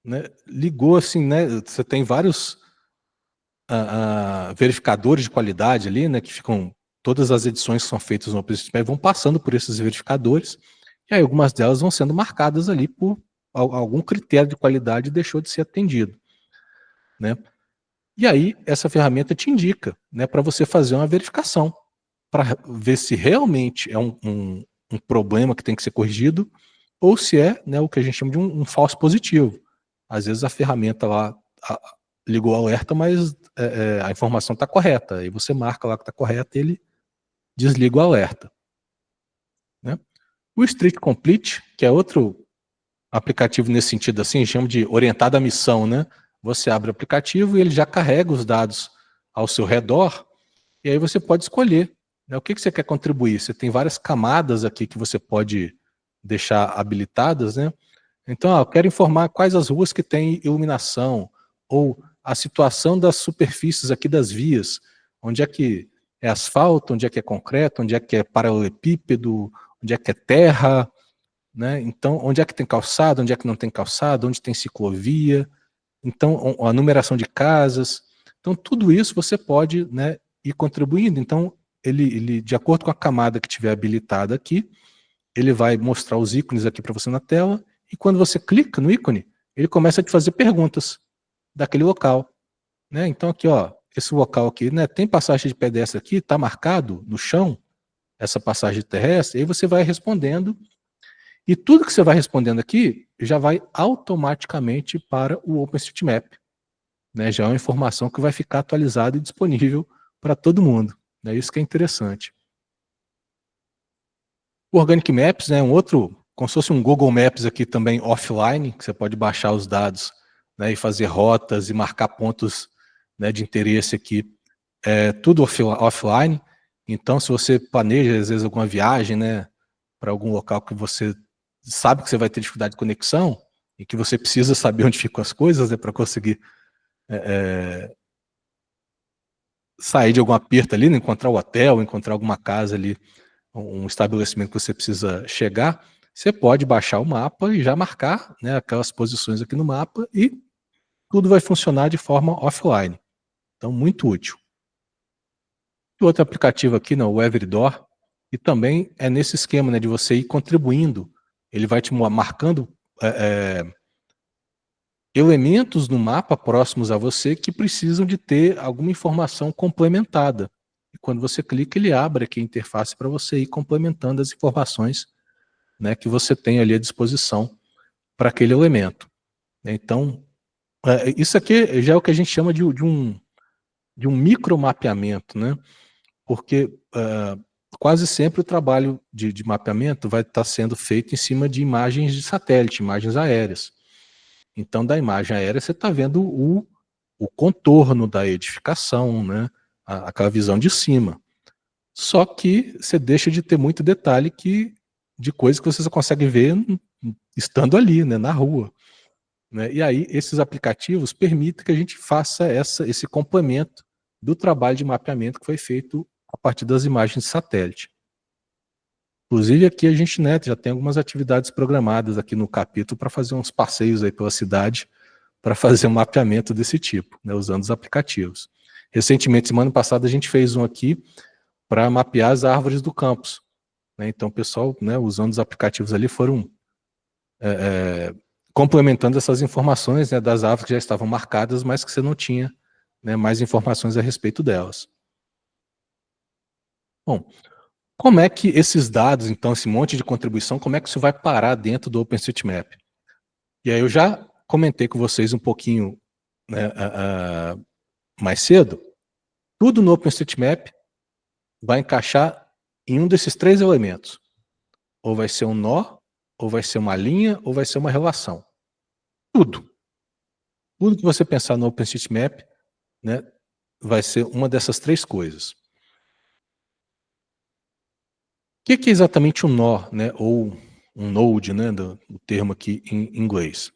né? Ligou assim, né? Você tem vários verificadores de qualidade ali, né? Que ficam, todas as edições que são feitas no OpenStreetMap vão passando por esses verificadores, e aí algumas delas vão sendo marcadas ali por algum critério de qualidade deixou de ser atendido, né? E aí essa ferramenta te indica, né? Para você fazer uma verificação, para ver se realmente é um problema que tem que ser corrigido, ou se é, né, o que a gente chama de um falso positivo. Às vezes a ferramenta lá ligou o alerta, mas a informação está correta. Aí você marca lá que está correta e ele desliga o alerta, né? O Street Complete, que é outro aplicativo nesse sentido assim, chama de orientado à missão, né? Você abre o aplicativo e ele já carrega os dados ao seu redor, e aí você pode escolher, né, o que você quer contribuir. Você tem várias camadas aqui que você pode deixar habilitadas, né? Então, eu quero informar quais as ruas que têm iluminação, ou a situação das superfícies aqui das vias, onde é que é asfalto, onde é que é concreto, onde é que é paralelepípedo, onde é que é terra, né? Então, onde é que tem calçada, onde é que não tem calçada, onde tem ciclovia, então, a numeração de casas. Então, tudo isso você pode, né, ir contribuindo. Então, ele, de acordo com a camada que tiver habilitada aqui, ele vai mostrar os ícones aqui para você na tela, e quando você clica no ícone, ele começa a te fazer perguntas daquele local, né? Então aqui, ó, esse local aqui, né, tem passagem de pedestre aqui, está marcado no chão, essa passagem terrestre, aí você vai respondendo, e tudo que você vai respondendo aqui, já vai automaticamente para o OpenStreetMap, né? Já é uma informação que vai ficar atualizada e disponível para todo mundo, né? Isso que é interessante. O Organic Maps, né, um outro, como se fosse um Google Maps aqui também offline, que você pode baixar os dados, né, e fazer rotas e marcar pontos, né, de interesse aqui, tudo offline. Então, se você planeja, às vezes, alguma viagem, né, para algum local que você sabe que você vai ter dificuldade de conexão, e que você precisa saber onde ficam as coisas, né, para conseguir sair de algum aperto ali, né, encontrar o hotel, encontrar alguma casa ali, um estabelecimento que você precisa chegar, você pode baixar o mapa e já marcar, né, aquelas posições aqui no mapa, e tudo vai funcionar de forma offline. Então, muito útil. E outro aplicativo aqui, né, o Everdoor, e também é nesse esquema, né, de você ir contribuindo. Ele vai te marcando elementos no mapa próximos a você que precisam de ter alguma informação complementada. E quando você clica, ele abre aqui a interface para você ir complementando as informações, né, que você tem ali à disposição para aquele elemento. Então, isso aqui já é o que a gente chama de um micromapeamento, né? Porque quase sempre o trabalho de mapeamento vai estar sendo feito em cima de imagens de satélite, imagens aéreas. Então, da imagem aérea, você está vendo o contorno da edificação, né? Aquela visão de cima. Só que você deixa de ter muito detalhe de coisa que você só consegue ver estando ali, né, na rua. Né? E aí esses aplicativos permitem que a gente faça esse complemento do trabalho de mapeamento que foi feito a partir das imagens de satélite. Inclusive aqui a gente, né, já tem algumas atividades programadas aqui no capítulo para fazer uns passeios aí pela cidade para fazer um mapeamento desse tipo, né, usando os aplicativos. Recentemente, semana passada, a gente fez um aqui para mapear as árvores do campus. Né? Então o pessoal, né, usando os aplicativos ali, foram complementando essas informações, né, das árvores que já estavam marcadas, mas que você não tinha, né, mais informações a respeito delas. Bom, como é que esses dados, então, esse monte de contribuição, como é que isso vai parar dentro do OpenStreetMap? E aí eu já comentei com vocês um pouquinho, né, mais cedo, tudo no OpenStreetMap vai encaixar em um desses três elementos. Ou vai ser um nó, ou vai ser uma linha, ou vai ser uma relação. Tudo. Tudo que você pensar no OpenStreetMap, né, vai ser uma dessas três coisas. O que é exatamente um nó, né, ou um node, né, do termo aqui em inglês?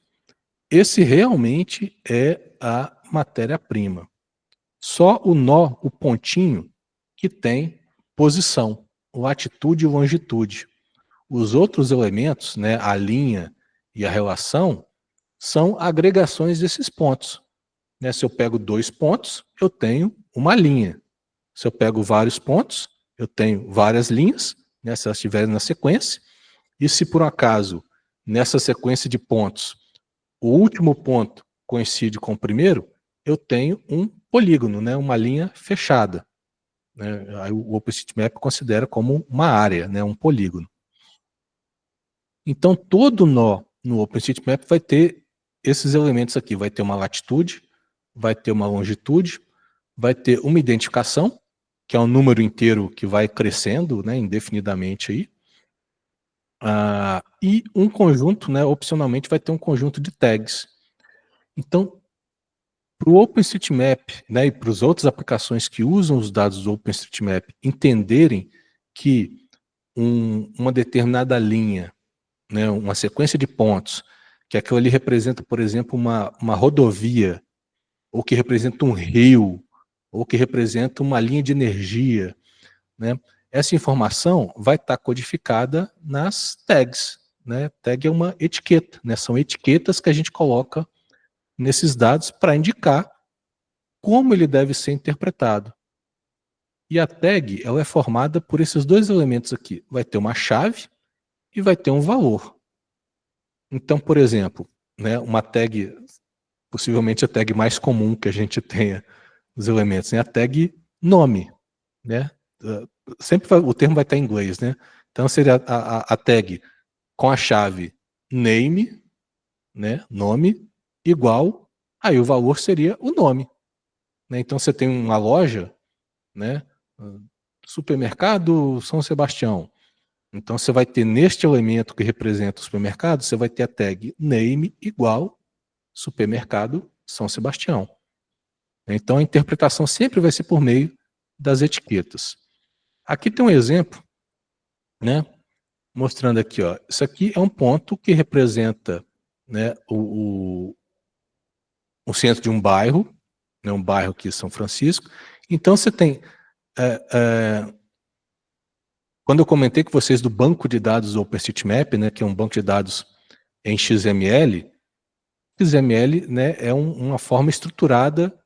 Esse realmente é a matéria-prima. Só o nó, o pontinho, que tem posição, latitude e longitude. Os outros elementos, né, a linha e a relação, são agregações desses pontos. Né? Se eu pego 2 pontos, eu tenho uma linha. Se eu pego vários pontos, eu tenho várias linhas, né, se elas estiverem na sequência. E se por um acaso, nessa sequência de pontos, o último ponto coincide com o primeiro, eu tenho um polígono, né, uma linha fechada. Né? Aí o OpenStreetMap considera como uma área, né, um polígono. Então todo nó no OpenStreetMap vai ter esses elementos aqui, vai ter uma latitude, vai ter uma longitude, vai ter uma identificação, que é um número inteiro que vai crescendo, né, indefinidamente aí, e um conjunto, né, opcionalmente vai ter um conjunto de tags. Então, para o OpenStreetMap, né, e para as outras aplicações que usam os dados do OpenStreetMap entenderem que uma determinada linha, né, uma sequência de pontos, que aquilo ali representa, por exemplo, uma rodovia, ou que representa um rio, ou que representa uma linha de energia, né? Essa informação vai estar codificada nas tags. Né? Tag é uma etiqueta, né? São etiquetas que a gente coloca nesses dados para indicar como ele deve ser interpretado. E a tag ela é formada por esses dois elementos aqui. Vai ter uma chave e vai ter um valor. Então, por exemplo, né, uma tag, possivelmente a tag mais comum que a gente tenha nos elementos, é a tag nome. Né? Sempre o termo vai estar em inglês, né? Então seria a tag com a chave name, né, nome, igual, aí o valor seria o nome. Né? Então você tem uma loja, né, supermercado São Sebastião. Então você vai ter neste elemento que representa o supermercado, você vai ter a tag name igual supermercado São Sebastião. Então a interpretação sempre vai ser por meio das etiquetas. Aqui tem um exemplo, né, mostrando aqui, ó, isso aqui é um ponto que representa, né, o centro de um bairro, né, um bairro aqui em São Francisco. Então você tem, quando eu comentei com vocês do banco de dados OpenStreetMap, né, que é um banco de dados em XML, XML, né, é uma forma estruturada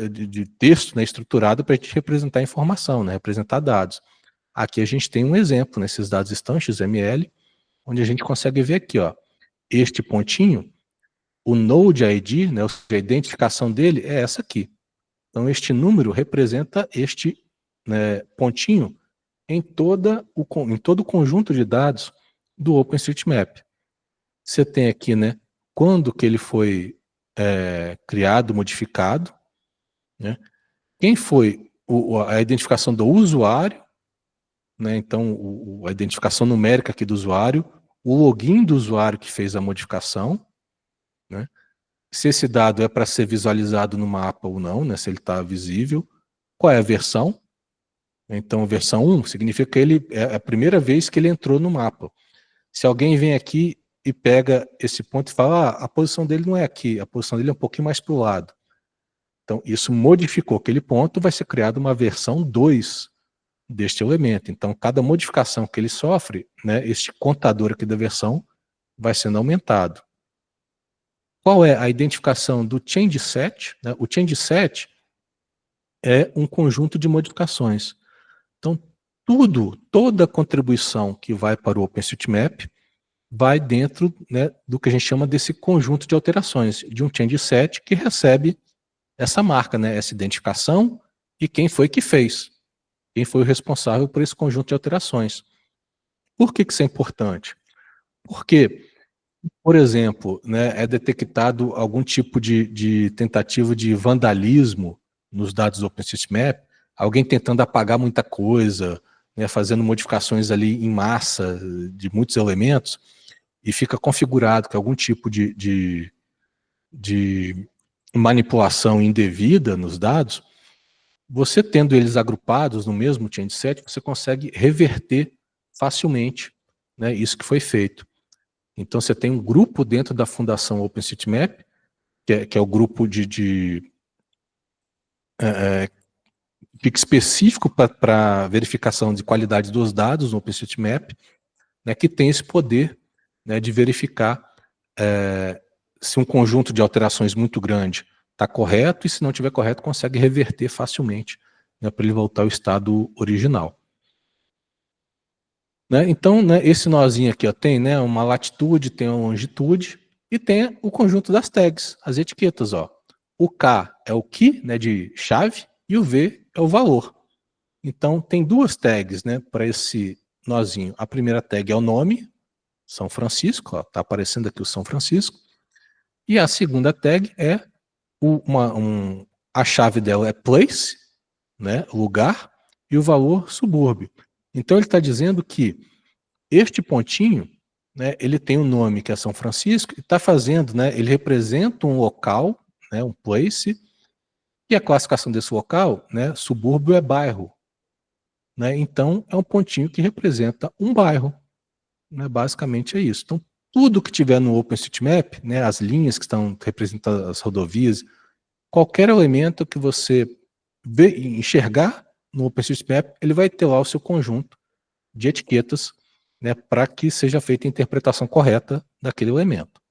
de texto, né, estruturada para a gente representar informação, né, representar dados. Aqui a gente tem um exemplo, né, esses dados estão em XML, onde a gente consegue ver aqui, ó, este pontinho, o Node ID, né, a identificação dele é essa aqui. Então este número representa este, né, pontinho em todo o conjunto de dados do OpenStreetMap. Você tem aqui, né, quando que ele foi criado, modificado, né, quem foi a identificação do usuário, né, então a identificação numérica aqui do usuário, o login do usuário que fez a modificação, né, se esse dado é para ser visualizado no mapa ou não, né, se ele está visível, qual é a versão. Então, versão 1 significa que ele é a primeira vez que ele entrou no mapa. Se alguém vem aqui e pega esse ponto e fala, a posição dele não é aqui, a posição dele é um pouquinho mais para o lado. Então, isso modificou aquele ponto, vai ser criada uma versão 2 deste elemento. Então, cada modificação que ele sofre, né, este contador aqui da versão vai sendo aumentado. Qual é a identificação do change set? Né? O change set é um conjunto de modificações. Então, toda contribuição que vai para o OpenStreetMap vai dentro, né, do que a gente chama desse conjunto de alterações, de um change set que recebe essa marca, né, essa identificação e quem foi que fez, quem foi o responsável por esse conjunto de alterações. Por que isso é importante? Porque, por exemplo, né, é detectado algum tipo de tentativa de vandalismo nos dados do OpenStreetMap, alguém tentando apagar muita coisa, né, fazendo modificações ali em massa de muitos elementos, e fica configurado que algum tipo de manipulação indevida nos dados, você tendo eles agrupados no mesmo change set, você consegue reverter facilmente, né, isso que foi feito. Então você tem um grupo dentro da fundação OpenStreetMap, que é o grupo fica específico para verificação de qualidade dos dados no OpenStreetMap, né, que tem esse poder, né, de verificar se um conjunto de alterações muito grande está correto, e se não estiver correto, consegue reverter facilmente, né, para ele voltar ao estado original. Né, então, né, esse nozinho aqui ó, tem, né, uma latitude, tem uma longitude, e tem o conjunto das tags, as etiquetas. Ó. O K é o key, né, de chave, e o V é o valor. Então, tem duas tags, né, para esse nozinho. A primeira tag é o nome, São Francisco, está aparecendo aqui o São Francisco. E a segunda tag é a chave dela é place, né, lugar, e o valor subúrbio. Então, ele está dizendo que este pontinho, né, ele tem um nome que é São Francisco, e está fazendo, né, ele representa um local, né, um place, e a classificação desse local, né, subúrbio é bairro. Né, então, é um pontinho que representa um bairro. Né, basicamente é isso. Então, tudo que tiver no OpenStreetMap, né, as linhas que estão representando as rodovias, qualquer elemento que você enxergar no OpenStreetMap, ele vai ter lá o seu conjunto de etiquetas, né, para que seja feita a interpretação correta daquele elemento.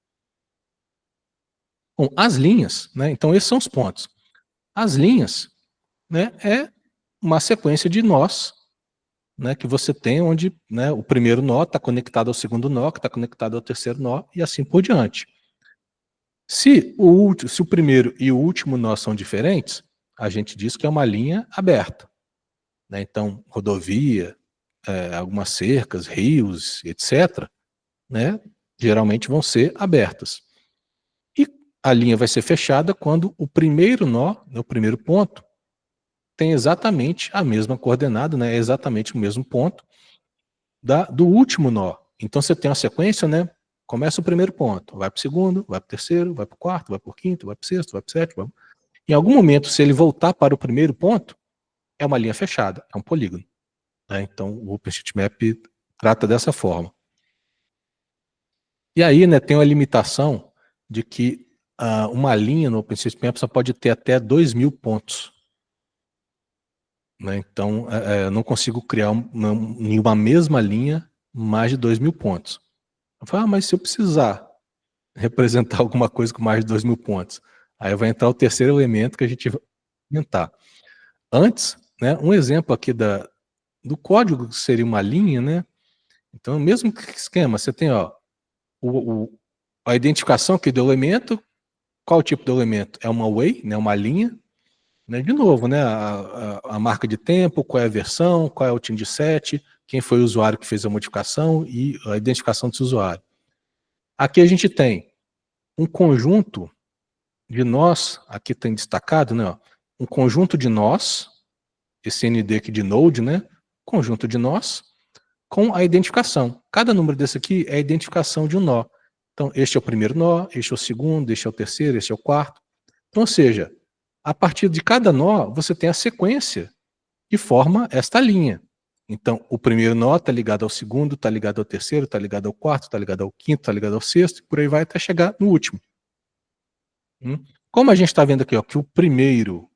Bom, as linhas, né, então esses são os pontos. As linhas, né, é uma sequência de nós, né, que você tem onde, né, o primeiro nó está conectado ao segundo nó, que está conectado ao terceiro nó, e assim por diante. Se o primeiro e o último nó são diferentes, a gente diz que é uma linha aberta. Né? Então, rodovia, algumas cercas, rios, etc., né, geralmente vão ser abertas. E a linha vai ser fechada quando o primeiro nó, né, o primeiro ponto, tem exatamente a mesma coordenada, né, exatamente o mesmo ponto do último nó. Então você tem uma sequência, né? Começa o primeiro ponto, vai para o segundo, vai para o terceiro, vai para o quarto, vai para o quinto, vai para o sexto, vai para o sétimo. Em algum momento, se ele voltar para o primeiro ponto, é uma linha fechada, é um polígono. Né? Então o OpenStreetMap trata dessa forma. E aí, né, tem uma limitação de que uma linha no OpenStreetMap só pode ter até 2.000 pontos. Né? Então, eu não consigo criar em uma mesma linha mais de 2.000 pontos. Eu falo, mas se eu precisar representar alguma coisa com mais de 2.000 pontos, aí vai entrar o terceiro elemento que a gente vai aumentar. Antes, né, um exemplo aqui do código que seria uma linha, né? Então, mesmo esquema, você tem ó, a identificação aqui do elemento. Qual o tipo do elemento? É uma way, né, uma linha. Né, de novo, né, a marca de tempo, qual é a versão, qual é o change set, quem foi o usuário que fez a modificação e a identificação desse usuário. Aqui a gente tem um conjunto de nós, aqui tem destacado, né, ó, um conjunto de nós, esse ND aqui de node, né, conjunto de nós, com a identificação. Cada número desse aqui é a identificação de um nó. Então, este é o primeiro nó, este é o segundo, este é o terceiro, este é o quarto. Então, ou seja, a partir de cada nó, você tem a sequência que forma esta linha. Então, o primeiro nó está ligado ao segundo, está ligado ao terceiro, está ligado ao quarto, está ligado ao quinto, está ligado ao sexto, e por aí vai até chegar no último. Como a gente está vendo aqui, ó, que o primeiro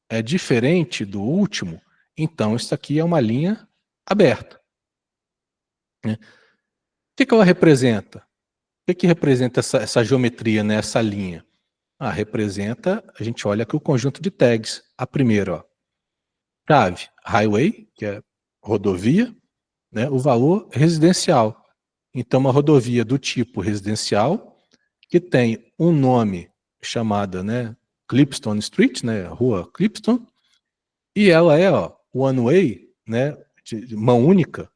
é diferente do último, então isso aqui é uma linha aberta. Né? O que ela representa? O que representa essa geometria, né, essa linha? Representa, a gente olha aqui o conjunto de tags. A primeira, ó, chave, highway, que é rodovia, né, o valor residencial. Então, uma rodovia do tipo residencial, que tem um nome chamada, né, Clipstone Street, né, Rua Clipstone, e ela é, ó, one way, né, de mão única,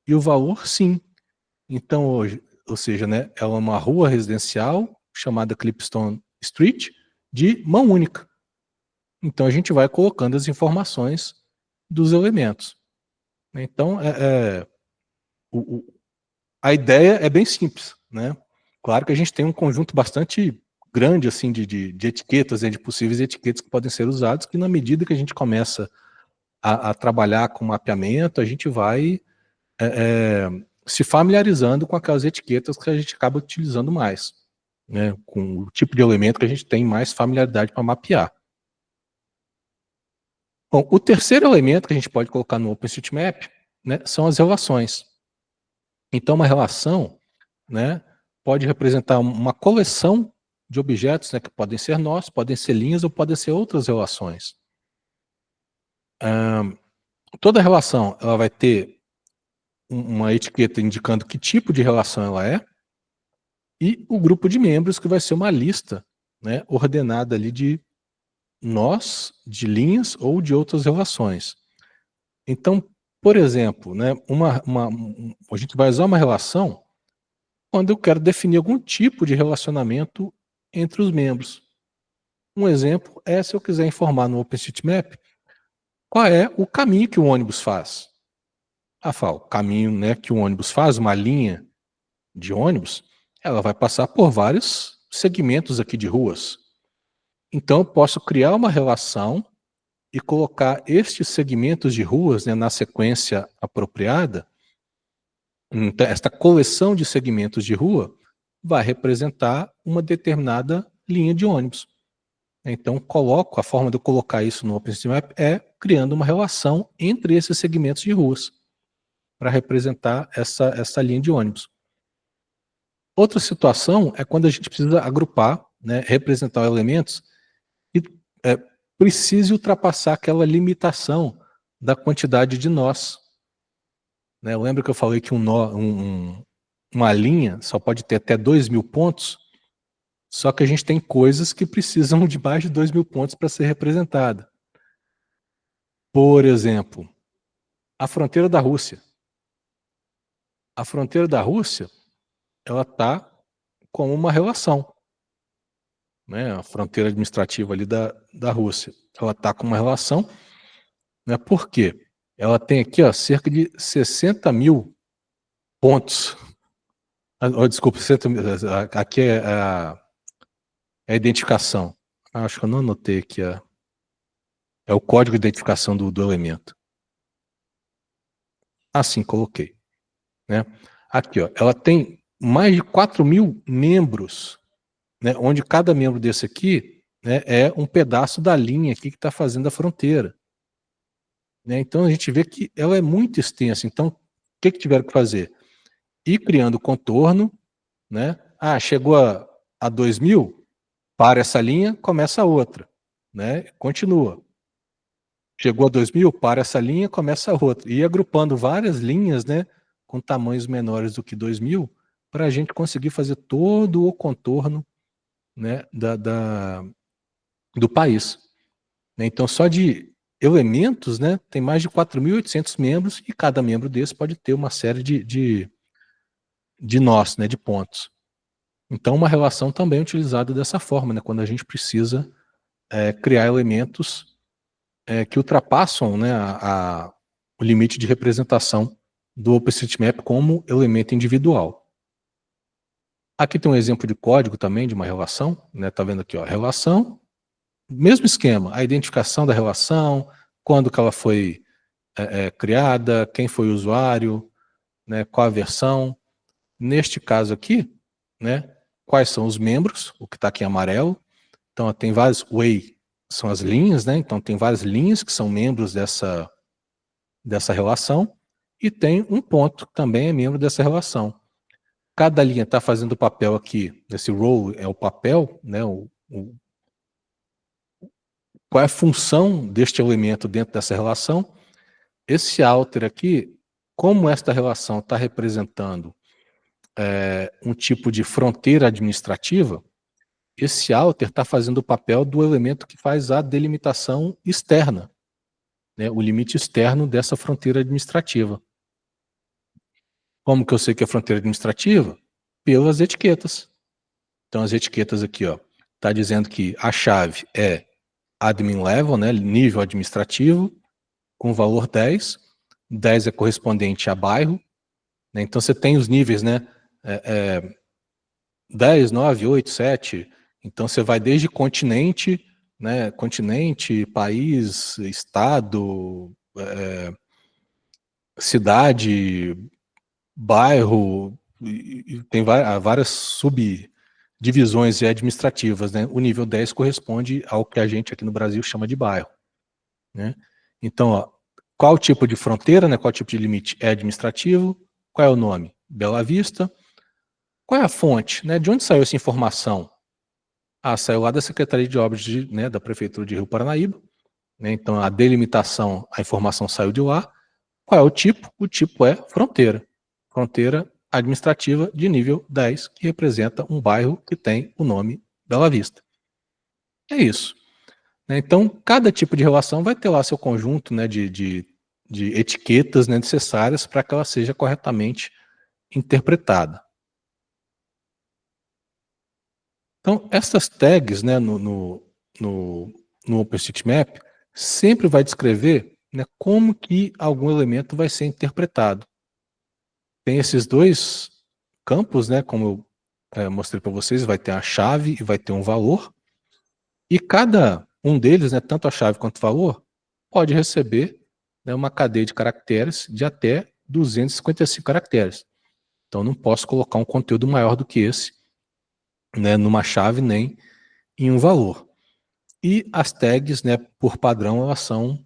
e o valor sim. Então, hoje, ou seja, né, ela é uma rua residencial chamada Clipstone Street de mão única. Então, a gente vai colocando as informações dos elementos. Então, a ideia é bem simples, né? Claro que a gente tem um conjunto bastante grande assim de etiquetas, né, de possíveis etiquetas que podem ser usadas, que na medida que a gente começa a trabalhar com mapeamento, a gente vai se familiarizando com aquelas etiquetas que a gente acaba utilizando mais, né? Com o tipo de elemento que a gente tem mais familiaridade para mapear. Bom, o terceiro elemento que a gente pode colocar no OpenStreetMap, né, são as relações. Então, uma relação, né, pode representar uma coleção de objetos, né, que podem ser nós, podem ser linhas ou podem ser outras relações. Toda relação ela vai ter uma etiqueta indicando que tipo de relação ela é, e o grupo de membros, que vai ser uma lista, né, ordenada ali de nós, de linhas ou de outras relações. Então, por exemplo, né, a gente vai usar uma relação quando eu quero definir algum tipo de relacionamento entre os membros. Um exemplo é se eu quiser informar no OpenStreetMap qual é o caminho que o ônibus faz. O caminho, né, que o ônibus faz, uma linha de ônibus, ela vai passar por vários segmentos aqui de ruas. Então eu posso criar uma relação e colocar estes segmentos de ruas, né, na sequência apropriada. Então, esta coleção de segmentos de rua vai representar uma determinada linha de ônibus. Então, a forma de eu colocar isso no OpenStreetMap é criando uma relação entre esses segmentos de ruas, para representar essa linha de ônibus. Outra situação é quando a gente precisa agrupar, né, representar elementos e precise ultrapassar aquela limitação da quantidade de nós. Né? Lembra que eu falei que uma linha só pode ter até 2.000 pontos? Só que a gente tem coisas que precisam de mais de 2.000 pontos para ser representada. Por exemplo, a fronteira da Rússia. A fronteira da Rússia, ela está com uma relação. Né? A fronteira administrativa ali da Rússia, ela está com uma relação. Né? Por quê? Ela tem aqui, ó, cerca de 60.000 pontos. Desculpa, 60.000, aqui é a identificação. Acho que eu não anotei aqui. É o código de identificação do elemento. Assim, coloquei. Né? Aqui, ó, ela tem mais de 4.000 membros, né, onde cada membro desse aqui, né, é um pedaço da linha aqui que está fazendo a fronteira. Né? Então a gente vê que ela é muito extensa. Então, o que tiveram que fazer? Ir criando contorno, né? Chegou a 2.000, para essa linha, começa a outra. Né? Continua. Chegou a 2.000, para essa linha, começa a outra. E agrupando várias linhas, né, com tamanhos menores do que 2.000, para a gente conseguir fazer todo o contorno, né, do país. Então, só de elementos, né, tem mais de 4.800 membros, e cada membro desse pode ter uma série de nós, né, de pontos. Então, uma relação também é utilizada dessa forma, né, quando a gente precisa criar elementos que ultrapassam, né, o limite de representação do OpenStreetMap como elemento individual. Aqui tem um exemplo de código também, de uma relação, né? Tá vendo aqui, ó, relação, mesmo esquema, a identificação da relação, quando que ela foi criada, quem foi o usuário, né? Qual a versão. Neste caso aqui, né? Quais são os membros, o que está aqui em amarelo. Então, ó, tem vários, way são as linhas, né? Então, tem várias linhas que são membros dessa relação, e tem um ponto que também é membro dessa relação. Cada linha está fazendo o papel aqui, esse row é o papel, né? Qual é a função deste elemento dentro dessa relação. Esse outer aqui, como esta relação está representando um tipo de fronteira administrativa, esse outer está fazendo o papel do elemento que faz a delimitação externa, né? O limite externo dessa fronteira administrativa. Como que eu sei que é fronteira administrativa? Pelas etiquetas. Então as etiquetas aqui, ó, tá dizendo que a chave é admin level, né, nível administrativo, com valor 10. 10 é correspondente a bairro, né? Então você tem os níveis, né, 10, 9, 8, 7. Então você vai desde continente, né, continente, país, estado, cidade, bairro, e tem várias subdivisões administrativas, né? O nível 10 corresponde ao que a gente aqui no Brasil chama de bairro, né? Então, ó, qual tipo de fronteira, né? Qual tipo de limite é administrativo? Qual é o nome? Bela Vista. Qual é a fonte, né? De onde saiu essa informação? Ah, saiu lá da Secretaria de Obras né, da Prefeitura de Rio Paranaíba, né? Então a delimitação, a informação saiu de lá. Qual é o tipo? O tipo é fronteira. Fronteira administrativa de nível 10, que representa um bairro que tem o nome Bela Vista. É isso. Então, cada tipo de relação vai ter lá seu conjunto, né, de etiquetas, né, necessárias para que ela seja corretamente interpretada. Então, essas tags, né, no OpenStreetMap sempre vai descrever, né, como que algum elemento vai ser interpretado. Tem esses dois campos, né, como eu mostrei para vocês, vai ter a chave e vai ter um valor, e cada um deles, né, tanto a chave quanto o valor, pode receber, né, uma cadeia de caracteres de até 255 caracteres. Então não posso colocar um conteúdo maior do que esse, né, numa chave nem em um valor. E as tags, né, por padrão, elas são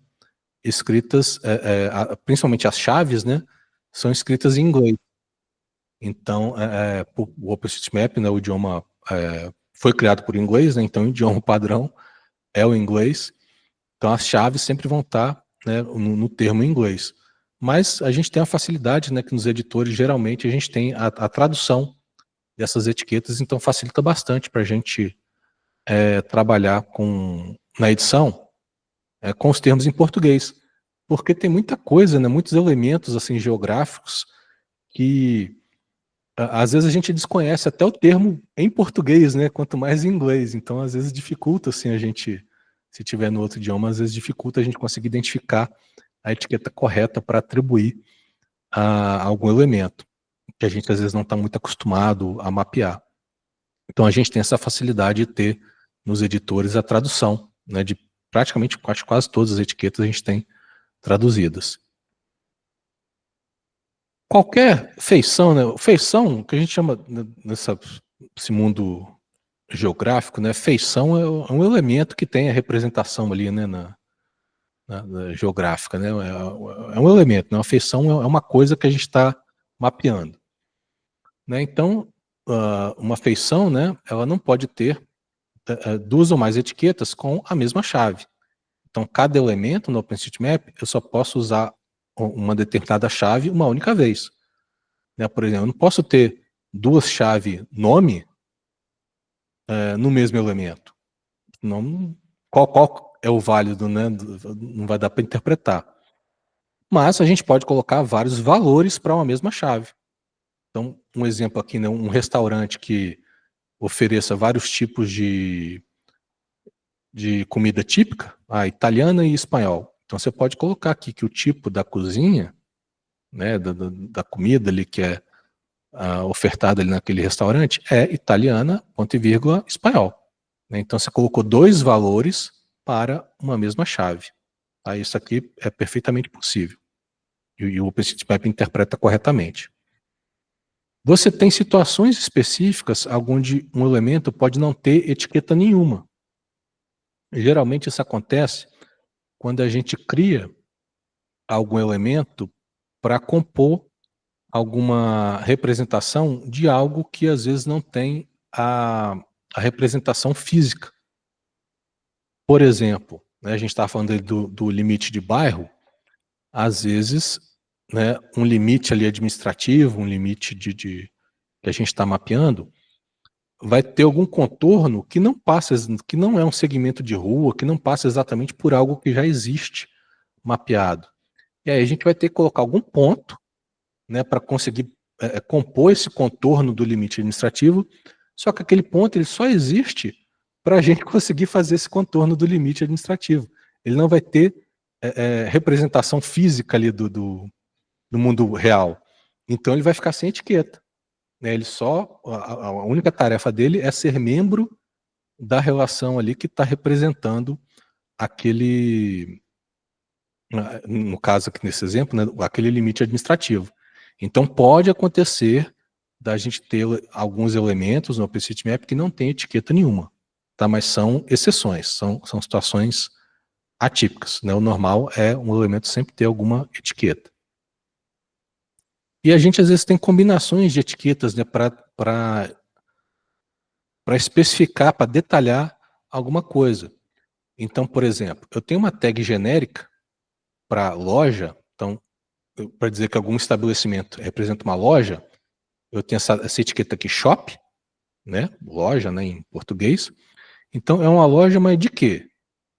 escritas, principalmente as chaves, né, são escritas em inglês. Então, o OpenStreetMap, né, o idioma foi criado por inglês, né, então o idioma padrão é o inglês. Então as chaves sempre vão estar, né, no termo em inglês. Mas a gente tem a facilidade, né, que nos editores geralmente a gente tem a tradução dessas etiquetas, então facilita bastante para a gente trabalhar na edição com os termos em português. Porque tem muita coisa, né, muitos elementos assim, geográficos que às vezes a gente desconhece até o termo em português, né? Quanto mais em inglês. Então, às vezes dificulta assim a gente, se tiver no outro idioma, às vezes dificulta a gente conseguir identificar a etiqueta correta para atribuir a algum elemento que a gente às vezes não está muito acostumado a mapear. Então, a gente tem essa facilidade de ter nos editores a tradução, né? De praticamente quase todas as etiquetas a gente tem traduzidas. Qualquer feição, né? Feição, que a gente chama nesse mundo geográfico, né? Feição é um elemento que tem a representação ali, né? Na geográfica, né? É um elemento, né? Uma feição é uma coisa que a gente está mapeando, né? Então, uma feição, né? Ela não pode ter duas ou mais etiquetas com a mesma chave. Então, cada elemento no OpenStreetMap, eu só posso usar uma determinada chave uma única vez. Né? Por exemplo, eu não posso ter duas chaves nome no mesmo elemento. Não, qual é o válido, né? Não vai dar para interpretar. Mas a gente pode colocar vários valores para uma mesma chave. Então, um exemplo aqui, né? Um restaurante que ofereça vários tipos de comida típica, italiana e espanhol. Então você pode colocar aqui que o tipo da cozinha, né, da comida ali que é ofertada ali naquele restaurante é italiana, ponto e vírgula, espanhol. Né? Então você colocou 2 valores para uma mesma chave. Tá? Isso aqui é perfeitamente possível. E o OpenStreetMap interpreta corretamente. Você tem situações específicas onde um elemento pode não ter etiqueta nenhuma. Geralmente isso acontece quando a gente cria algum elemento para compor alguma representação de algo que às vezes não tem a representação física. Por exemplo, né, a gente está falando do limite de bairro, às vezes, né, um limite ali administrativo, um limite que a gente está mapeando, vai ter algum contorno que não passa, que não é um segmento de rua, que não passa exatamente por algo que já existe mapeado. E aí a gente vai ter que colocar algum ponto, né, para conseguir compor esse contorno do limite administrativo, só que aquele ponto ele só existe para a gente conseguir fazer esse contorno do limite administrativo. Ele não vai ter representação física ali do mundo real. Então ele vai ficar sem etiqueta. Né? Ele só, a única tarefa dele é ser membro da relação ali que está representando aquele, no caso aqui nesse exemplo, né, aquele limite administrativo. Então pode acontecer da gente ter alguns elementos no OpenStreetMap que não tem etiqueta nenhuma, tá? Mas são exceções, são situações atípicas, né? O normal é um elemento sempre ter alguma etiqueta. E a gente às vezes tem combinações de etiquetas, né, para especificar, para detalhar alguma coisa. Então, por exemplo, eu tenho uma tag genérica para loja, então, para dizer que algum estabelecimento representa uma loja, eu tenho essa etiqueta aqui, shop, né, loja, né, em português. Então, é uma loja, mas de quê?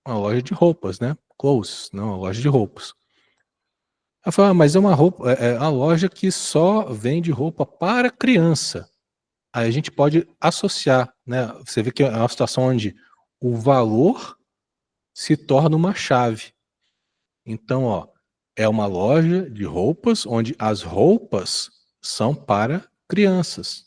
Uma loja de roupas, né, clothes, não, uma loja de roupas. Ela fala, mas é uma loja que só vende roupa para criança. Aí a gente pode associar, né, você vê que é uma situação onde o valor se torna uma chave. Então, ó, é uma loja de roupas onde as roupas são para crianças.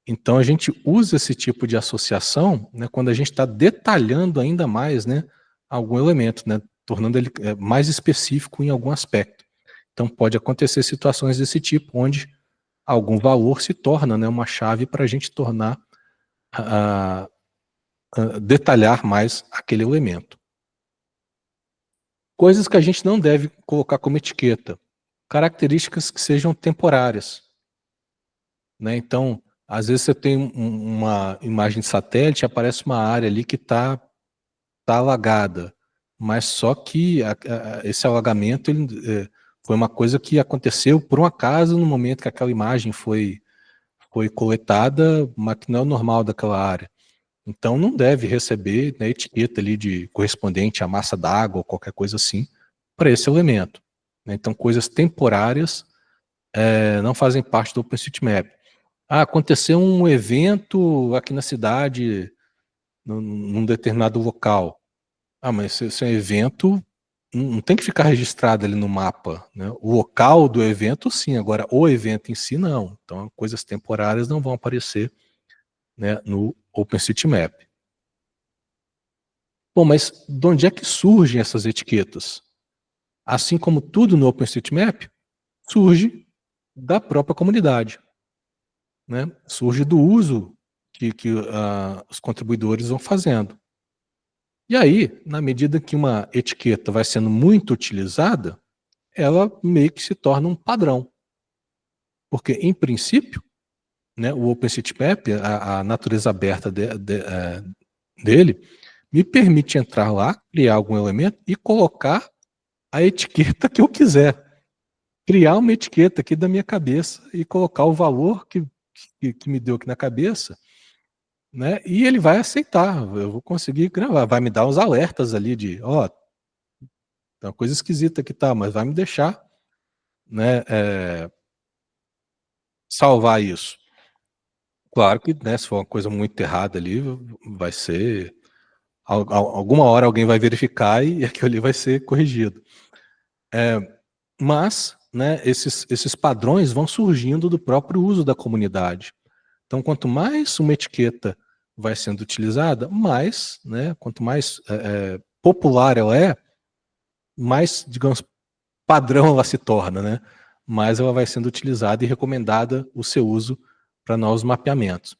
Então a gente usa esse tipo de associação, né, quando a gente está detalhando ainda mais, né, algum elemento, né, tornando ele mais específico em algum aspecto. Então pode acontecer situações desse tipo, onde algum valor se torna, né, uma chave para a gente tornar, detalhar mais aquele elemento. Coisas que a gente não deve colocar como etiqueta. Características que sejam temporárias. Né? Então, às vezes você tem uma imagem de satélite, aparece uma área ali que tá alagada. Mas só que esse alagamento foi uma coisa que aconteceu por um acaso no momento que aquela imagem foi coletada, mas que não é o normal daquela área. Então não deve receber, né, etiqueta ali de correspondente à massa d'água ou qualquer coisa assim para esse elemento. Né? Então coisas temporárias não fazem parte do OpenStreetMap. Aconteceu um evento aqui na cidade, num determinado local. Mas esse evento não tem que ficar registrado ali no mapa. Né? O local do evento sim, agora o evento em si não. Então coisas temporárias não vão aparecer, né, no OpenStreetMap. Bom, mas de onde é que surgem essas etiquetas? Assim como tudo no OpenStreetMap, surge da própria comunidade. Né? Surge do uso que os contribuidores vão fazendo. E aí, na medida que uma etiqueta vai sendo muito utilizada, ela meio que se torna um padrão. Porque, em princípio, né, o OpenStreetMap, a natureza aberta dele, me permite entrar lá, criar algum elemento e colocar a etiqueta que eu quiser. Criar uma etiqueta aqui da minha cabeça e colocar o valor que me deu aqui na cabeça, né? E ele vai aceitar, eu vou conseguir gravar, vai me dar uns alertas ali de, ó, tem uma coisa esquisita aqui, tá, mas vai me deixar, né, salvar isso. Claro que, né, se for uma coisa muito errada ali, vai ser, alguma hora alguém vai verificar e aquilo ali vai ser corrigido. Mas né, esses padrões vão surgindo do próprio uso da comunidade. Então, quanto mais uma etiqueta vai sendo utilizada, mais, né, quanto mais popular ela é, mais, digamos, padrão ela se torna, né? Mais ela vai sendo utilizada e recomendada o seu uso para novos mapeamentos.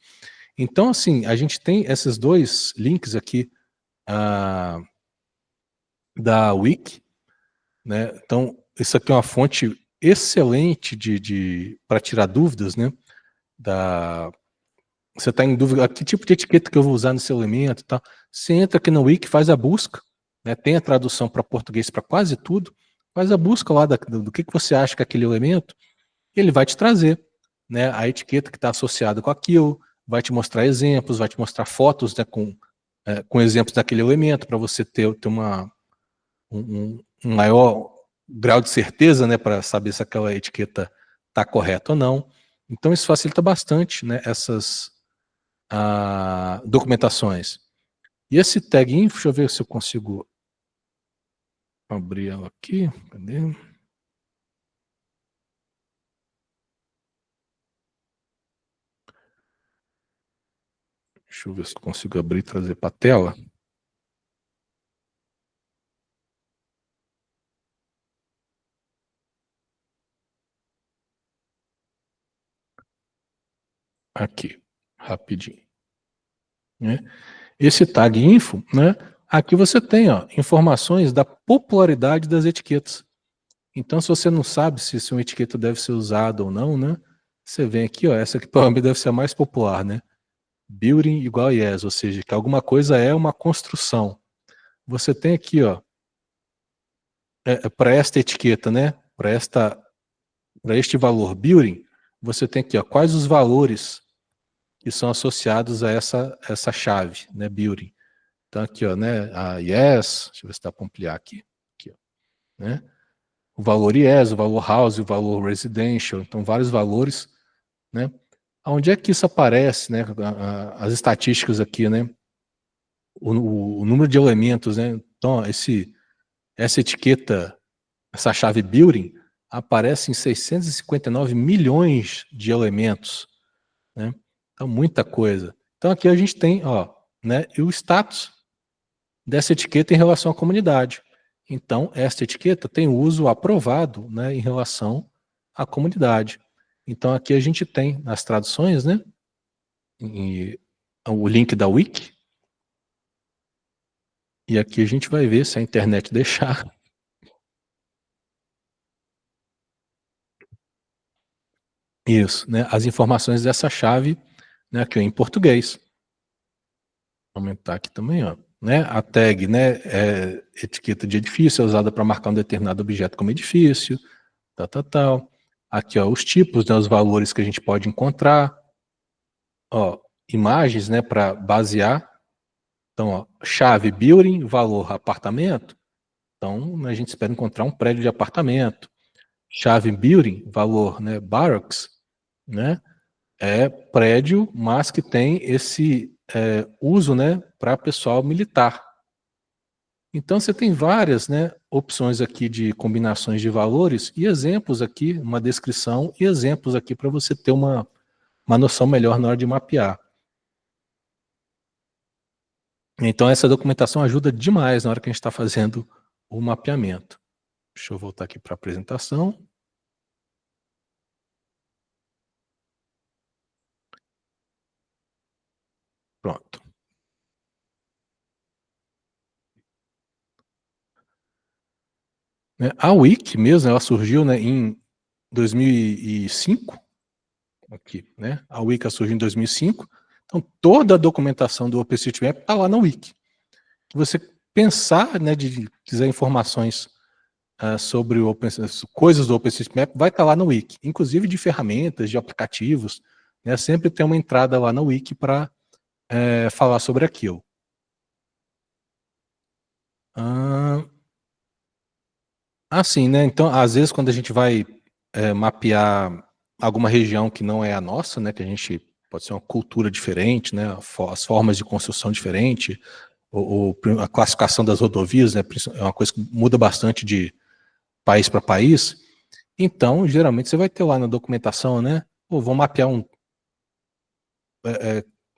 Então, assim, a gente tem esses dois links aqui da Wiki, né? Então, isso aqui é uma fonte excelente para tirar dúvidas, né? Você está em dúvida, que tipo de etiqueta que eu vou usar nesse elemento e tal. Você entra aqui no Wiki, faz a busca, né? Tem a tradução para português para quase tudo, faz a busca lá do que você acha que é aquele elemento, e ele vai te trazer, né, a etiqueta que está associada com aquilo, vai te mostrar exemplos, vai te mostrar fotos, né, com exemplos daquele elemento, para você ter um maior grau de certeza, né, para saber se aquela etiqueta está correta ou não. Então isso facilita bastante, né, essas documentações. E esse tag info, deixa eu ver se eu consigo abrir ela aqui. Cadê? Deixa eu ver se eu consigo abrir e trazer para a tela. Aqui, rapidinho. Né? Esse tag info, né? Aqui você tem, ó, informações da popularidade das etiquetas. Então, se você não sabe se uma etiqueta deve ser usada ou não, né? Você vem aqui, ó, essa aqui provavelmente deve ser a mais popular, né? Building igual a yes, ou seja, que alguma coisa é uma construção. Você tem aqui, ó, para esta etiqueta, né? Para este valor building, você tem aqui, ó, quais os valores que são associados a essa chave, né? Building. Então aqui, ó, né? A yes, deixa eu ver se dá para ampliar aqui, ó, né? O valor yes, o valor house, o valor residential, então vários valores, né? Onde é que isso aparece, né? As estatísticas aqui, né? O número de elementos, né? Então, ó, essa etiqueta, essa chave building, aparece em 659 milhões de elementos, né? Então, muita coisa. Então, aqui a gente tem, ó, né? E o status dessa etiqueta em relação à comunidade. Então, esta etiqueta tem uso aprovado, né, em relação à comunidade. Então, aqui a gente tem nas traduções, né, o link da Wiki. E aqui a gente vai ver, se a internet deixar. Isso, né, as informações dessa chave, né, aqui em português. Vou aumentar aqui também, ó. Né, a tag, né, etiqueta de edifício, é usada para marcar um determinado objeto como edifício, tal. Aqui, ó, os tipos, né, os valores que a gente pode encontrar. Ó, imagens, né, para basear. Então, ó, chave building, valor apartamento. Então, a gente espera encontrar um prédio de apartamento. Chave building, valor, né, barracks, né, é prédio, mas que tem esse uso, né, para pessoal militar. Então, você tem várias, né, opções aqui de combinações de valores e exemplos aqui, uma descrição e exemplos aqui para você ter uma noção melhor na hora de mapear. Então, essa documentação ajuda demais na hora que a gente está fazendo o mapeamento. Deixa eu voltar aqui para a apresentação. Pronto. A Wiki mesmo, ela surgiu, né, em 2005. Aqui, né? A Wiki surgiu em 2005. Então, toda a documentação do OpenStreetMap está lá na Wiki. Se você pensar, né, de quiser informações sobre coisas do OpenStreetMap, vai estar lá no Wiki, inclusive de ferramentas, de aplicativos, né, sempre tem uma entrada lá na Wiki para falar sobre aquilo. Sim, né? Então, às vezes, quando a gente vai mapear alguma região que não é a nossa, né, que a gente pode ser uma cultura diferente, né, as formas de construção diferente, ou a classificação das rodovias, né, é uma coisa que muda bastante de país para país. Então, geralmente você vai ter lá na documentação, né? Pô, vou mapear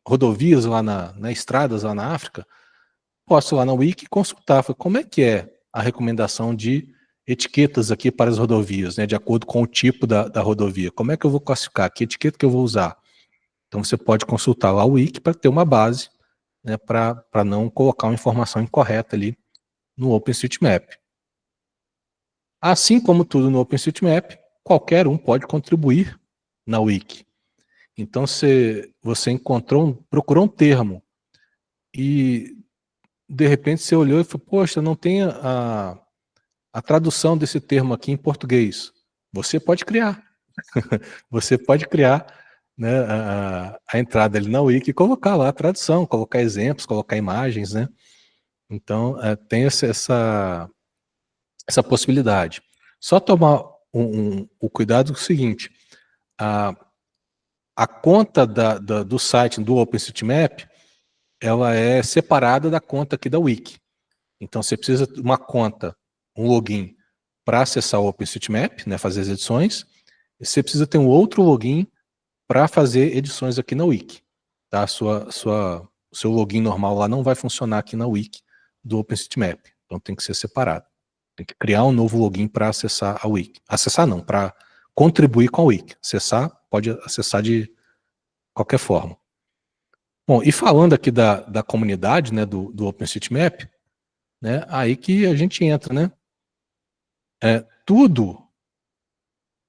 rodovias lá estradas lá na África. Posso ir lá na Wiki consultar, como é que é a recomendação de etiquetas aqui para as rodovias, né, de acordo com o tipo da rodovia. Como é que eu vou classificar? Que etiqueta que eu vou usar? Então você pode consultar lá o Wiki para ter uma base, né, para não colocar uma informação incorreta ali no OpenStreetMap. Assim como tudo no OpenStreetMap, qualquer um pode contribuir na Wiki. Então você procurou um termo e de repente você olhou e falou, poxa, não tem a tradução desse termo aqui em português. Você pode criar. Você pode criar, né, a entrada ali na Wiki e colocar lá a tradução, colocar exemplos, colocar imagens, né? Então, tem essa possibilidade. Só tomar o cuidado do seguinte, a conta do site do OpenStreetMap, ela é separada da conta aqui da Wiki. Então você precisa de uma conta, um login para acessar o OpenStreetMap, né, fazer as edições, e você precisa ter um outro login para fazer edições aqui na Wiki. Tá? O seu login normal lá não vai funcionar aqui na Wiki do OpenStreetMap. Então tem que ser separado. Tem que criar um novo login para acessar a Wiki. Acessar não, para contribuir com a Wiki. Acessar, pode acessar de qualquer forma. Bom, e falando aqui da comunidade, né, do OpenStreetMap, né, aí que a gente entra, né? Tudo,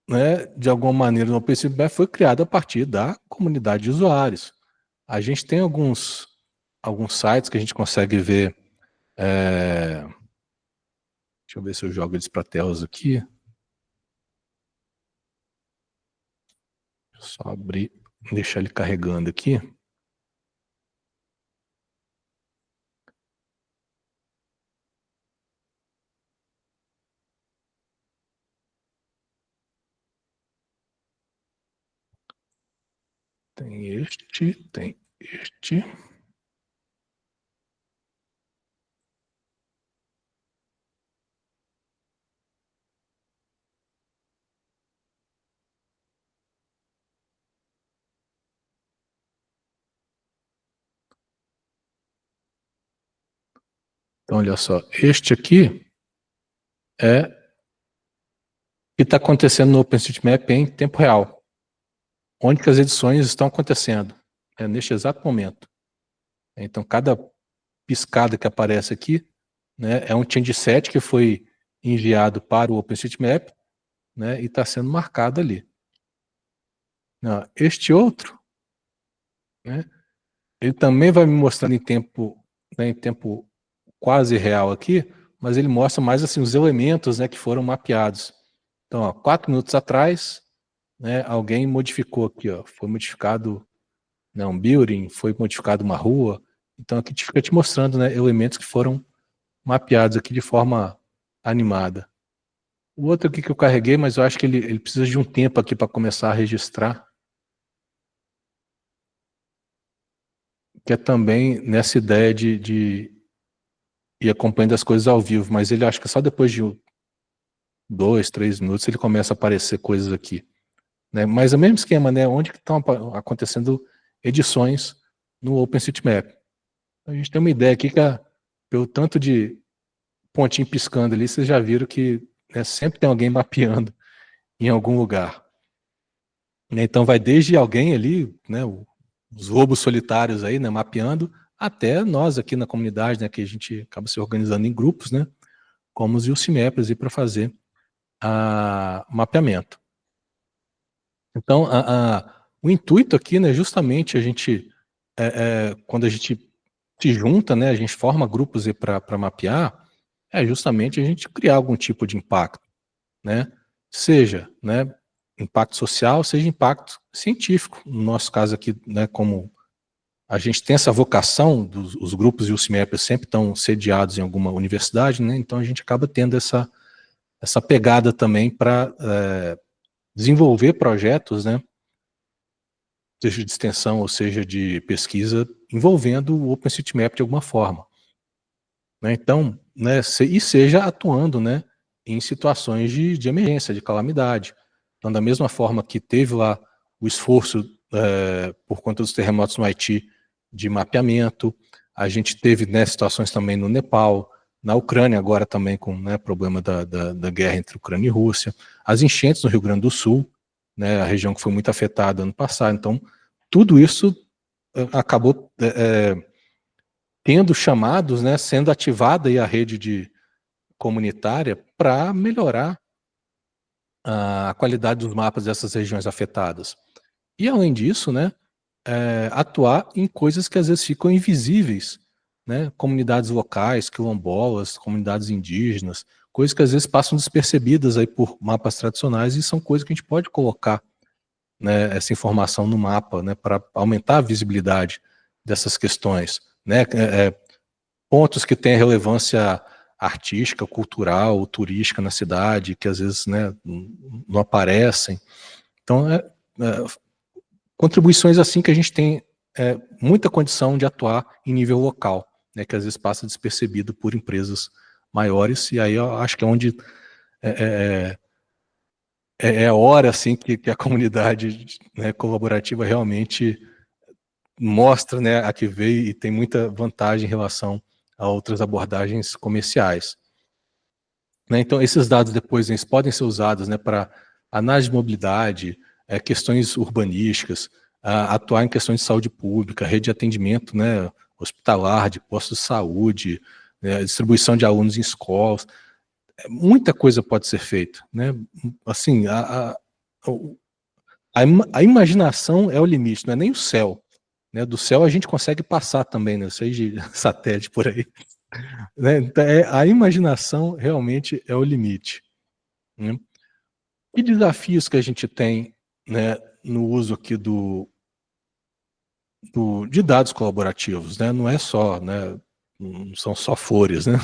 né, de alguma maneira no OpenStreetMap foi criado a partir da comunidade de usuários. A gente tem alguns sites que a gente consegue ver. Deixa eu ver se eu jogo eles para telas aqui. Só abrir, deixar ele carregando aqui. Tem este. Então, olha só, este aqui é o que está acontecendo no OpenStreetMap em tempo real. Onde que as edições estão acontecendo, neste exato momento. Então, cada piscada que aparece aqui, né, é um change set que foi enviado para o OpenStreetMap, né, e está sendo marcado ali. Este outro, né, ele também vai me mostrando né, em tempo quase real aqui, mas ele mostra mais assim os elementos, né, que foram mapeados. Então, 4 minutos atrás, né, alguém modificou aqui, foi modificado, né, um building, foi modificado uma rua. Então aqui fica te mostrando, né, elementos que foram mapeados aqui de forma animada. O outro aqui que eu carreguei, mas eu acho que ele precisa de um tempo aqui para começar a registrar, que é também nessa ideia de ir acompanhando as coisas ao vivo, mas ele acho que só depois de 2, 3 minutos ele começa a aparecer coisas aqui. Né? Mas é o mesmo esquema, né? Onde que estão acontecendo edições no OpenStreetMap. A gente tem uma ideia aqui que pelo tanto de pontinho piscando ali, vocês já viram que, né, sempre tem alguém mapeando em algum lugar. Né? Então vai desde alguém ali, né, os lobos solitários aí, né, mapeando, até nós aqui na comunidade, né, que a gente acaba se organizando em grupos, né, como os UCMAPers para fazer mapeamento. Então, o intuito aqui, né, justamente a gente, quando a gente se junta, né, a gente forma grupos para mapear, é justamente a gente criar algum tipo de impacto, né, seja, né, impacto social, seja impacto científico. No nosso caso aqui, né, como a gente tem essa vocação, os grupos e os CIMEP sempre estão sediados em alguma universidade, né, então a gente acaba tendo essa pegada também para desenvolver projetos, né, seja de extensão ou seja de pesquisa, envolvendo o OpenStreetMap de alguma forma. Né? Então, né, e seja atuando, né, em situações de emergência, de calamidade. Então, da mesma forma que teve lá o esforço por conta dos terremotos no Haiti de mapeamento, a gente teve, né, situações também no Nepal, na Ucrânia agora também com, né, problema da guerra entre Ucrânia e Rússia, as enchentes no Rio Grande do Sul, né, a região que foi muito afetada ano passado. Então, tudo isso acabou tendo chamados, né, sendo ativada aí a rede comunitária para melhorar a qualidade dos mapas dessas regiões afetadas. E além disso, né, atuar em coisas que às vezes ficam invisíveis, né, comunidades locais, quilombolas, comunidades indígenas, coisas que às vezes passam despercebidas aí por mapas tradicionais e são coisas que a gente pode colocar, né, essa informação no mapa, né, para aumentar a visibilidade dessas questões, né, pontos que têm relevância artística, cultural, turística na cidade, que às vezes, né, não aparecem. Então, contribuições assim que a gente tem muita condição de atuar em nível local, né, que às vezes passa despercebido por empresas maiores, e aí eu acho que é onde é a hora assim, que a comunidade, né, colaborativa realmente mostra, né, a que veio e tem muita vantagem em relação a outras abordagens comerciais. Né, então, esses dados depois eles podem ser usados, né, para análise de mobilidade, questões urbanísticas, atuar em questões de saúde pública, rede de atendimento, né, hospitalar, de postos de saúde, distribuição de alunos em escolas. Muita coisa pode ser feita, né? Assim, a imaginação é o limite, não é nem o céu. Né? Do céu a gente consegue passar também, né? Sei de satélite por aí. Né? Então, a imaginação realmente é o limite. Né? E desafios que a gente tem, né, no uso aqui de dados colaborativos, né? Não é só, né, não são só flores, né?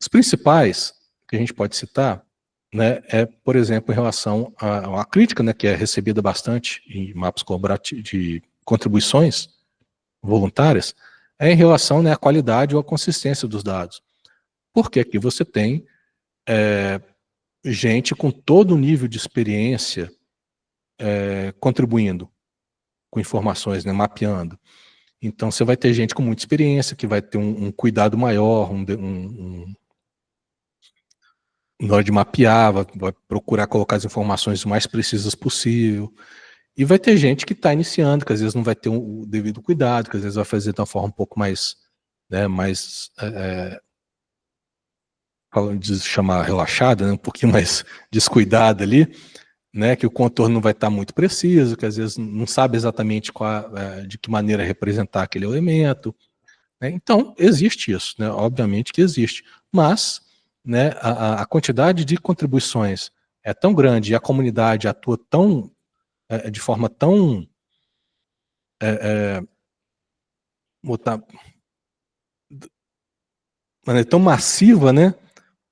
Os principais que a gente pode citar, né, por exemplo, em relação a uma crítica, né, que é recebida bastante em mapas colaborativos de contribuições voluntárias, é em relação, né, à qualidade ou à consistência dos dados. Porque aqui você tem gente com todo o nível de experiência contribuindo com informações, né, mapeando. Então você vai ter gente com muita experiência, que vai ter um cuidado maior, na hora de mapear, vai procurar colocar as informações o mais precisas possível. E vai ter gente que está iniciando, que às vezes não vai ter o devido cuidado, que às vezes vai fazer de uma forma um pouco mais, né, mais falando de chamar relaxada, né, um pouquinho mais descuidada ali, né, que o contorno não vai estar muito preciso, que às vezes não sabe exatamente de que maneira representar aquele elemento. Né? Então, existe isso, né, obviamente que existe, mas, né, a quantidade de contribuições é tão grande e a comunidade atua tão, de forma tão, botar, maneira tão massiva, né,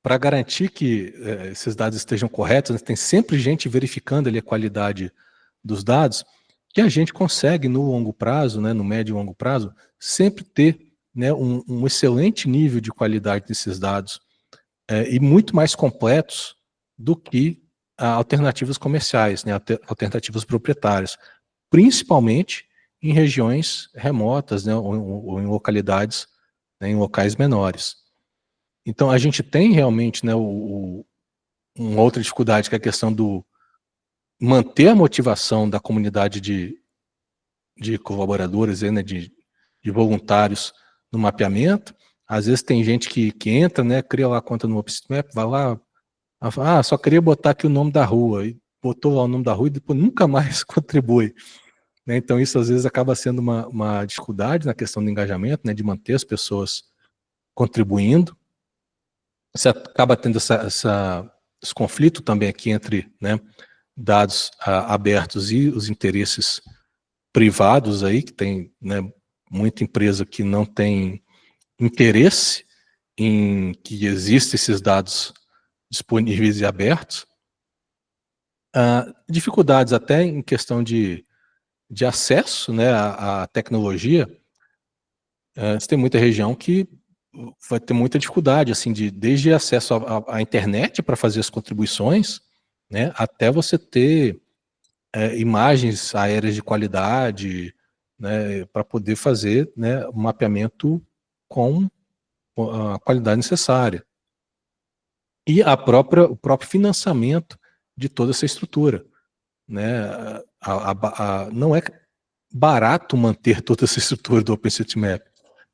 para garantir que esses dados estejam corretos, né, tem sempre gente verificando ali a qualidade dos dados, que a gente consegue no longo prazo, né, no médio e longo prazo, sempre ter, né, um excelente nível de qualidade desses dados e muito mais completos do que alternativas comerciais, né, alternativas proprietárias, principalmente em regiões remotas, né, ou em localidades, né, em locais menores. Então a gente tem realmente, né, uma outra dificuldade, que é a questão do manter a motivação da comunidade de colaboradores, né, de voluntários no mapeamento. Às vezes tem gente que entra, né, cria lá a conta no OpenStreetMap, vai lá, só queria botar aqui o nome da rua, e botou lá o nome da rua e depois nunca mais contribui. Né? Então isso às vezes acaba sendo uma dificuldade na questão do engajamento, né, de manter as pessoas contribuindo. Você acaba tendo esse conflito também aqui entre, né, dados abertos e os interesses privados aí, que tem, né, muita empresa que não tem interesse em que existam esses dados disponíveis e abertos. Dificuldades até em questão de acesso, né, à tecnologia. Você tem muita região que vai ter muita dificuldade, assim, desde acesso à internet para fazer as contribuições, né, até você ter imagens aéreas de qualidade, né, para poder fazer, né, um mapeamento com a qualidade necessária. E o próprio financiamento de toda essa estrutura, né? Não é barato manter toda essa estrutura do OpenStreetMap.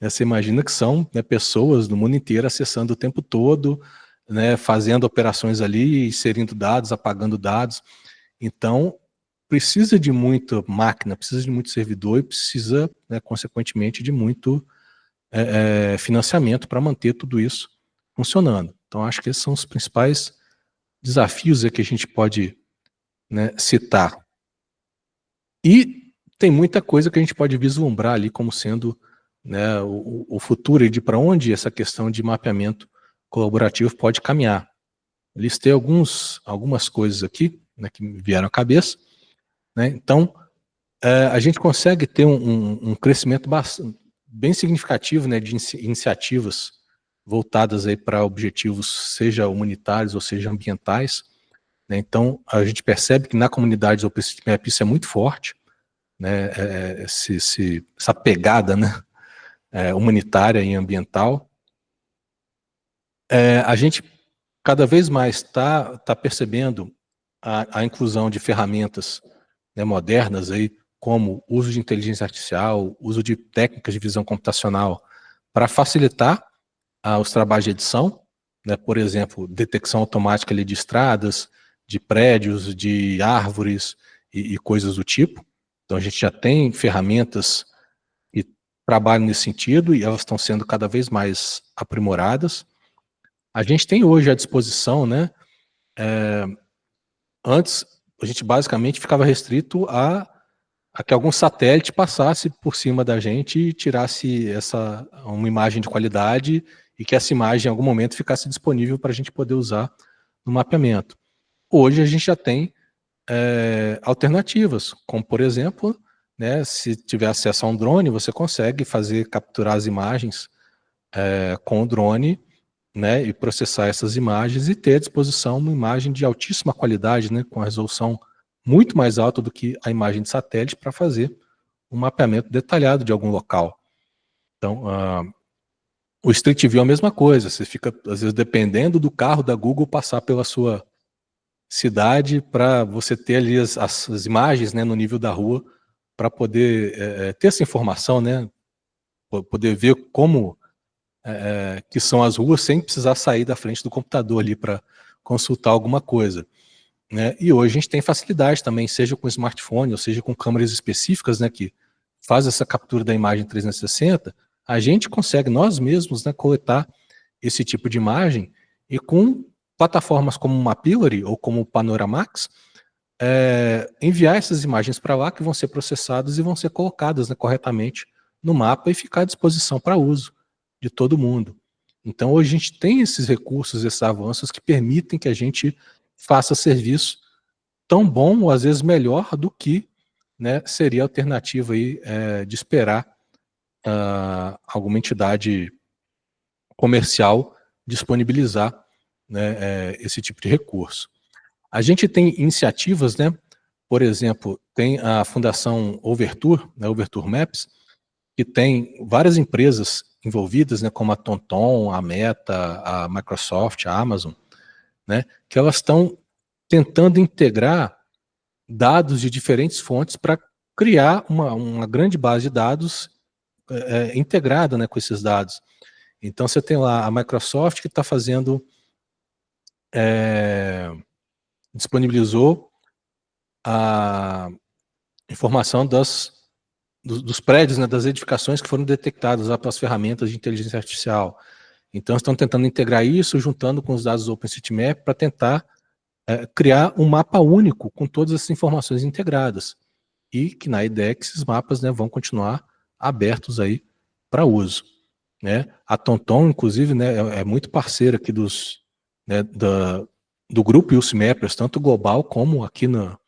Você imagina que são, né, pessoas do mundo inteiro acessando o tempo todo, né, fazendo operações ali, inserindo dados, apagando dados. Então, precisa de muita máquina, precisa de muito servidor e precisa, né, consequentemente, de muito financiamento para manter tudo isso funcionando. Então, acho que esses são os principais desafios que a gente pode, né, citar. E tem muita coisa que a gente pode vislumbrar ali como sendo, né, o futuro e de para onde essa questão de mapeamento colaborativo pode caminhar. Listei algumas coisas aqui, né, que me vieram à cabeça, né? Então, a gente consegue ter um crescimento bem significativo, né, de iniciativas voltadas aí para objetivos, seja humanitários ou seja ambientais, né? Então, a gente percebe que na comunidade do OpenStreetMap isso é muito forte, né, essa pegada, né, humanitária e ambiental. A gente cada vez mais está percebendo a inclusão de ferramentas, né, modernas, aí, como uso de inteligência artificial, uso de técnicas de visão computacional para facilitar os trabalhos de edição, né, por exemplo, detecção automática ali de estradas, de prédios, de árvores e coisas do tipo. Então a gente já tem ferramentas que trabalham nesse sentido e elas estão sendo cada vez mais aprimoradas. A gente tem hoje à disposição, né, antes a gente basicamente ficava restrito a que algum satélite passasse por cima da gente e tirasse uma imagem de qualidade e que essa imagem em algum momento ficasse disponível para a gente poder usar no mapeamento. Hoje a gente já tem alternativas, como por exemplo, né, se tiver acesso a um drone, você consegue capturar as imagens com o drone, né, e processar essas imagens e ter à disposição uma imagem de altíssima qualidade, né, com a resolução muito mais alta do que a imagem de satélite para fazer um mapeamento detalhado de algum local. Então, o Street View é a mesma coisa, você fica, às vezes, dependendo do carro da Google passar pela sua cidade para você ter ali as imagens, né, no nível da rua, para poder ter essa informação, né, poder ver como que são as ruas sem precisar sair da frente do computador ali para consultar alguma coisa, né? E hoje a gente tem facilidade também, seja com smartphone ou seja com câmeras específicas, né, que faz essa captura da imagem 360, a gente consegue nós mesmos, né, coletar esse tipo de imagem e com plataformas como o Mapillary ou como o Panoramax, enviar essas imagens para lá que vão ser processadas e vão ser colocadas, né, corretamente no mapa e ficar à disposição para uso de todo mundo. Então hoje a gente tem esses recursos, esses avanços que permitem que a gente faça serviço tão bom ou às vezes melhor do que, né, seria a alternativa aí, de esperar alguma entidade comercial disponibilizar, né, esse tipo de recurso. A gente tem iniciativas, né, por exemplo, tem a Fundação Overtur, né, Overtur Maps, que tem várias empresas envolvidas, né, como a TomTom, a Meta, a Microsoft, a Amazon, né, que elas estão tentando integrar dados de diferentes fontes para criar uma grande base de dados integrada, né, com esses dados. Então você tem lá a Microsoft que está fazendo, disponibilizou a informação dos prédios, né, das edificações que foram detectadas lá pelas ferramentas de inteligência artificial. Então estão tentando integrar isso, juntando com os dados do OpenStreetMap para tentar criar um mapa único com todas essas informações integradas. E que na ideia é que esses mapas, né, vão continuar abertos aí para uso, né? A TomTom, inclusive, né, é muito parceira aqui né, do grupo UC Mappers, tanto global como aqui no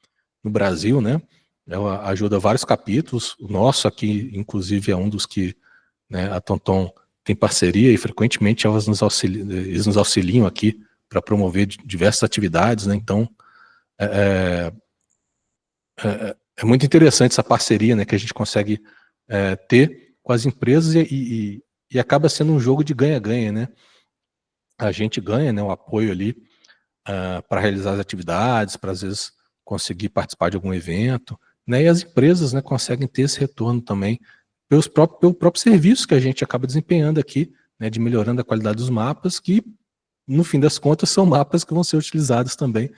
Brasil, né? Ela ajuda vários capítulos, o nosso aqui, inclusive, é um dos que, né, a TomTom tem parceria e frequentemente eles nos auxiliam aqui para promover diversas atividades, né? Então, é muito interessante essa parceria, né, que a gente consegue ter com as empresas e acaba sendo um jogo de ganha-ganha, né? A gente ganha, né, o apoio ali para realizar as atividades, para às vezes conseguir participar de algum evento, né? E as empresas, né, conseguem ter esse retorno também pelo próprio serviço que a gente acaba desempenhando aqui, né, de melhorando a qualidade dos mapas, que no fim das contas são mapas que vão ser utilizados também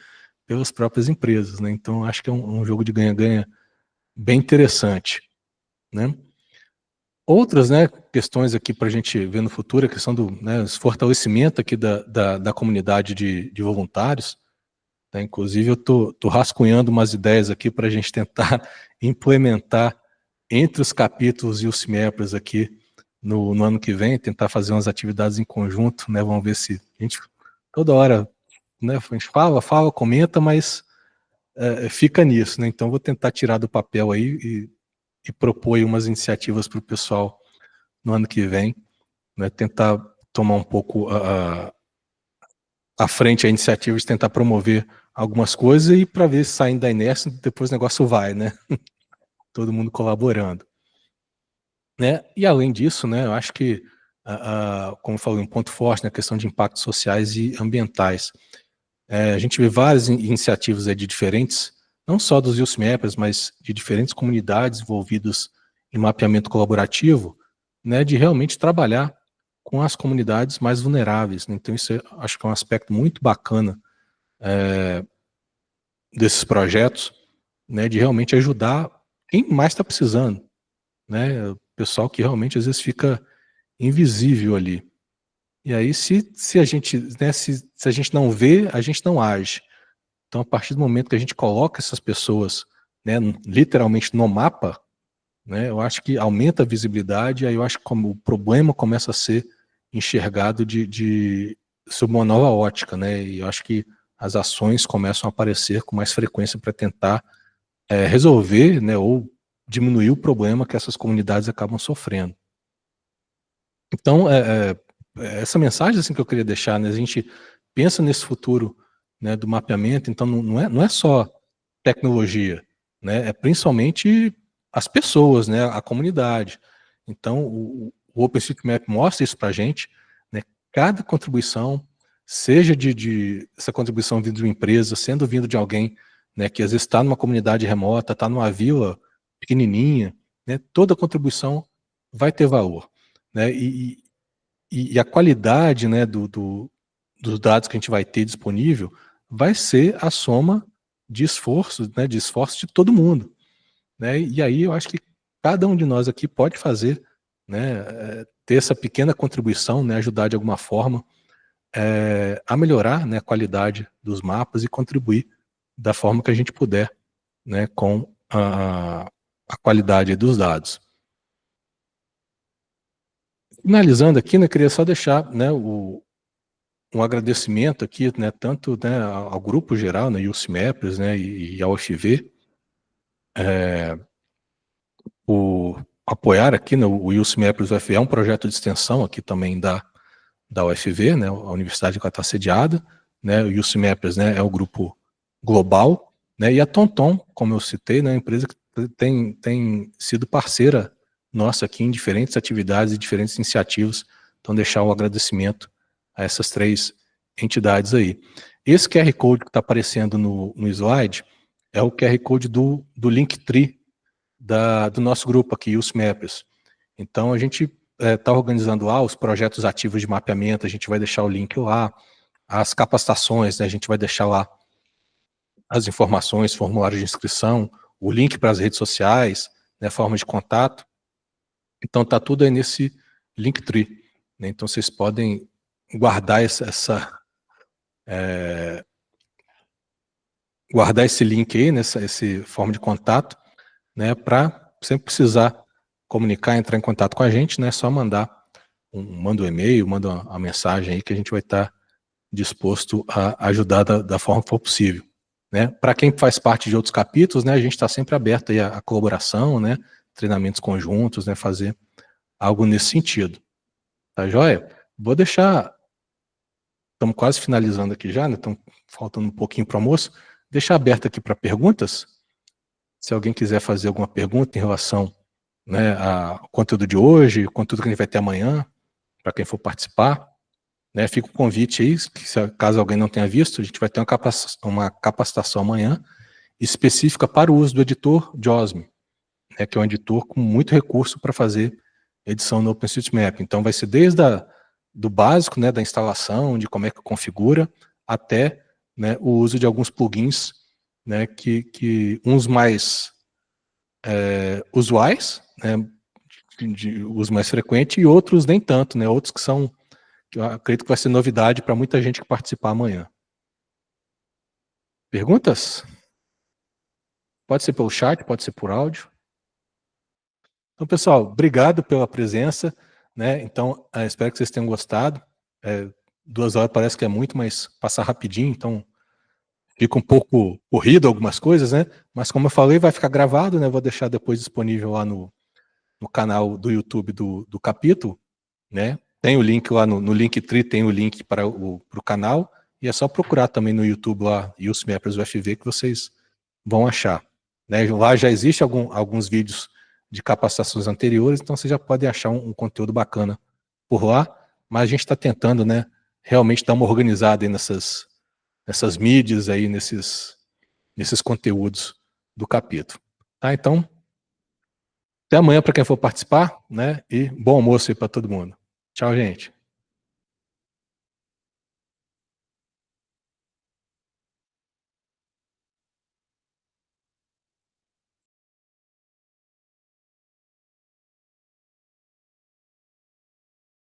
pelas próprias empresas, né? Então acho que é um jogo de ganha-ganha bem interessante, né? Outras, né, questões aqui para a gente ver no futuro, a questão do, né, fortalecimento aqui da comunidade de voluntários, né? Inclusive eu tô rascunhando umas ideias aqui para a gente tentar implementar entre os capítulos e os CIMEPRAS aqui no ano que vem, tentar fazer umas atividades em conjunto, né? Vamos ver se a gente toda hora, né, a gente fala, comenta, mas fica nisso, né? Então vou tentar tirar do papel aí e propor aí umas iniciativas para o pessoal no ano que vem, né? Tentar tomar um pouco à frente a iniciativa de tentar promover algumas coisas e para ver se saindo da inércia, depois o negócio vai, né? Todo mundo colaborando. Né? E além disso, né, eu acho que, como eu falei, um ponto forte na questão de impactos sociais e ambientais. A gente vê várias iniciativas aí de diferentes, não só dos YouthMappers, mas de diferentes comunidades envolvidas em mapeamento colaborativo, né, de realmente trabalhar com as comunidades mais vulneráveis, né? Então isso acho que é um aspecto muito bacana desses projetos, né, de realmente ajudar quem mais está precisando, né, o pessoal que realmente às vezes fica invisível ali. E aí se a gente, né, se a gente não vê, a gente não age. Então, a partir do momento que a gente coloca essas pessoas, né, literalmente no mapa, né, eu acho que aumenta a visibilidade, aí eu acho que como o problema começa a ser enxergado sob uma nova ótica, né, e eu acho que as ações começam a aparecer com mais frequência para tentar resolver, né, ou diminuir o problema que essas comunidades acabam sofrendo. Então, essa mensagem assim, que eu queria deixar, né, a gente pensa nesse futuro, né, do mapeamento, então não é só tecnologia, né, é principalmente as pessoas, né, a comunidade. Então, o OpenStreetMap mostra isso para a gente, né, cada contribuição, seja essa contribuição vindo de uma empresa, sendo vindo de alguém, né, que às vezes está numa comunidade remota, está numa vila pequenininha, né, toda contribuição vai ter valor, né, e a qualidade, né, dos dados que a gente vai ter disponível vai ser a soma de esforços, né, de todo mundo, né, e aí eu acho que cada um de nós aqui pode fazer, né, ter essa pequena contribuição, né, ajudar de alguma forma a melhorar, né, a qualidade dos mapas e contribuir da forma que a gente puder, né, com a qualidade dos dados. Finalizando aqui, né, queria só deixar, né, um agradecimento aqui, né, tanto, né, ao grupo geral, né, YouthMappers, né, e ao UFV, por apoiar aqui, né, o YouthMappers UFV é um projeto de extensão aqui também da UFV, né, a universidade que ela está sediada, né, o YouthMappers, né, é o grupo global, né, e a TomTom, como eu citei, né, é uma empresa que tem sido parceira nossa aqui em diferentes atividades e diferentes iniciativas, então deixar o agradecimento a essas três entidades aí. Esse QR Code que está aparecendo no slide é o QR Code do Linktree do nosso grupo aqui, os Mappers. Então a gente está organizando lá os projetos ativos de mapeamento, a gente vai deixar o link lá, as capacitações, né, a gente vai deixar lá as informações, formulário de inscrição, o link para as redes sociais, né, forma de contato. Então está tudo aí nesse Linktree, né? Então vocês podem guardar guardar esse link aí, esse forma de contato, né, para sempre precisar comunicar, entrar em contato com a gente, né, só manda um e-mail, manda uma mensagem aí que a gente vai estar disposto a ajudar da forma que for possível, né. Para quem faz parte de outros capítulos, né, a gente está sempre aberto aí à colaboração, né, treinamentos conjuntos, né, fazer algo nesse sentido. Tá joia? Vou deixar, estamos quase finalizando aqui já, né? Estamos faltando um pouquinho para o almoço. Deixar aberto aqui para perguntas. Se alguém quiser fazer alguma pergunta em relação, né, ao conteúdo de hoje, o conteúdo que a gente vai ter amanhã, para quem for participar, né, fica o convite aí, que caso alguém não tenha visto, a gente vai ter uma capacitação amanhã específica para o uso do editor JOSM, né, que é um editor com muito recurso para fazer edição no OpenStreetMap. Então vai ser desde do básico, né, da instalação, de como é que configura, até, né, o uso de alguns plugins, né, que uns mais usuais, né, de uso mais frequente, e outros nem tanto, né, outros que eu acredito que vai ser novidade para muita gente que participar amanhã. Perguntas? Pode ser pelo chat, pode ser por áudio. Então, pessoal, obrigado pela presença, né? Então, espero que vocês tenham gostado. 2 horas parece que é muito, mas passa rapidinho, então fica um pouco corrido algumas coisas, né? Mas como eu falei, vai ficar gravado, né? Vou deixar depois disponível lá no canal do YouTube do capítulo, né? Tem o link lá no Linktree, tem o link para o canal, e é só procurar também no YouTube lá, USMappers UFV, que vocês vão achar. Né? Lá já existe alguns vídeos de capacitações anteriores, então você já pode achar um conteúdo bacana por lá, mas a gente está tentando, né, realmente dar uma organizada aí nessas mídias aí, nesses conteúdos do capítulo. Tá? Então, até amanhã para quem for participar, né? E bom almoço aí para todo mundo. Tchau, gente.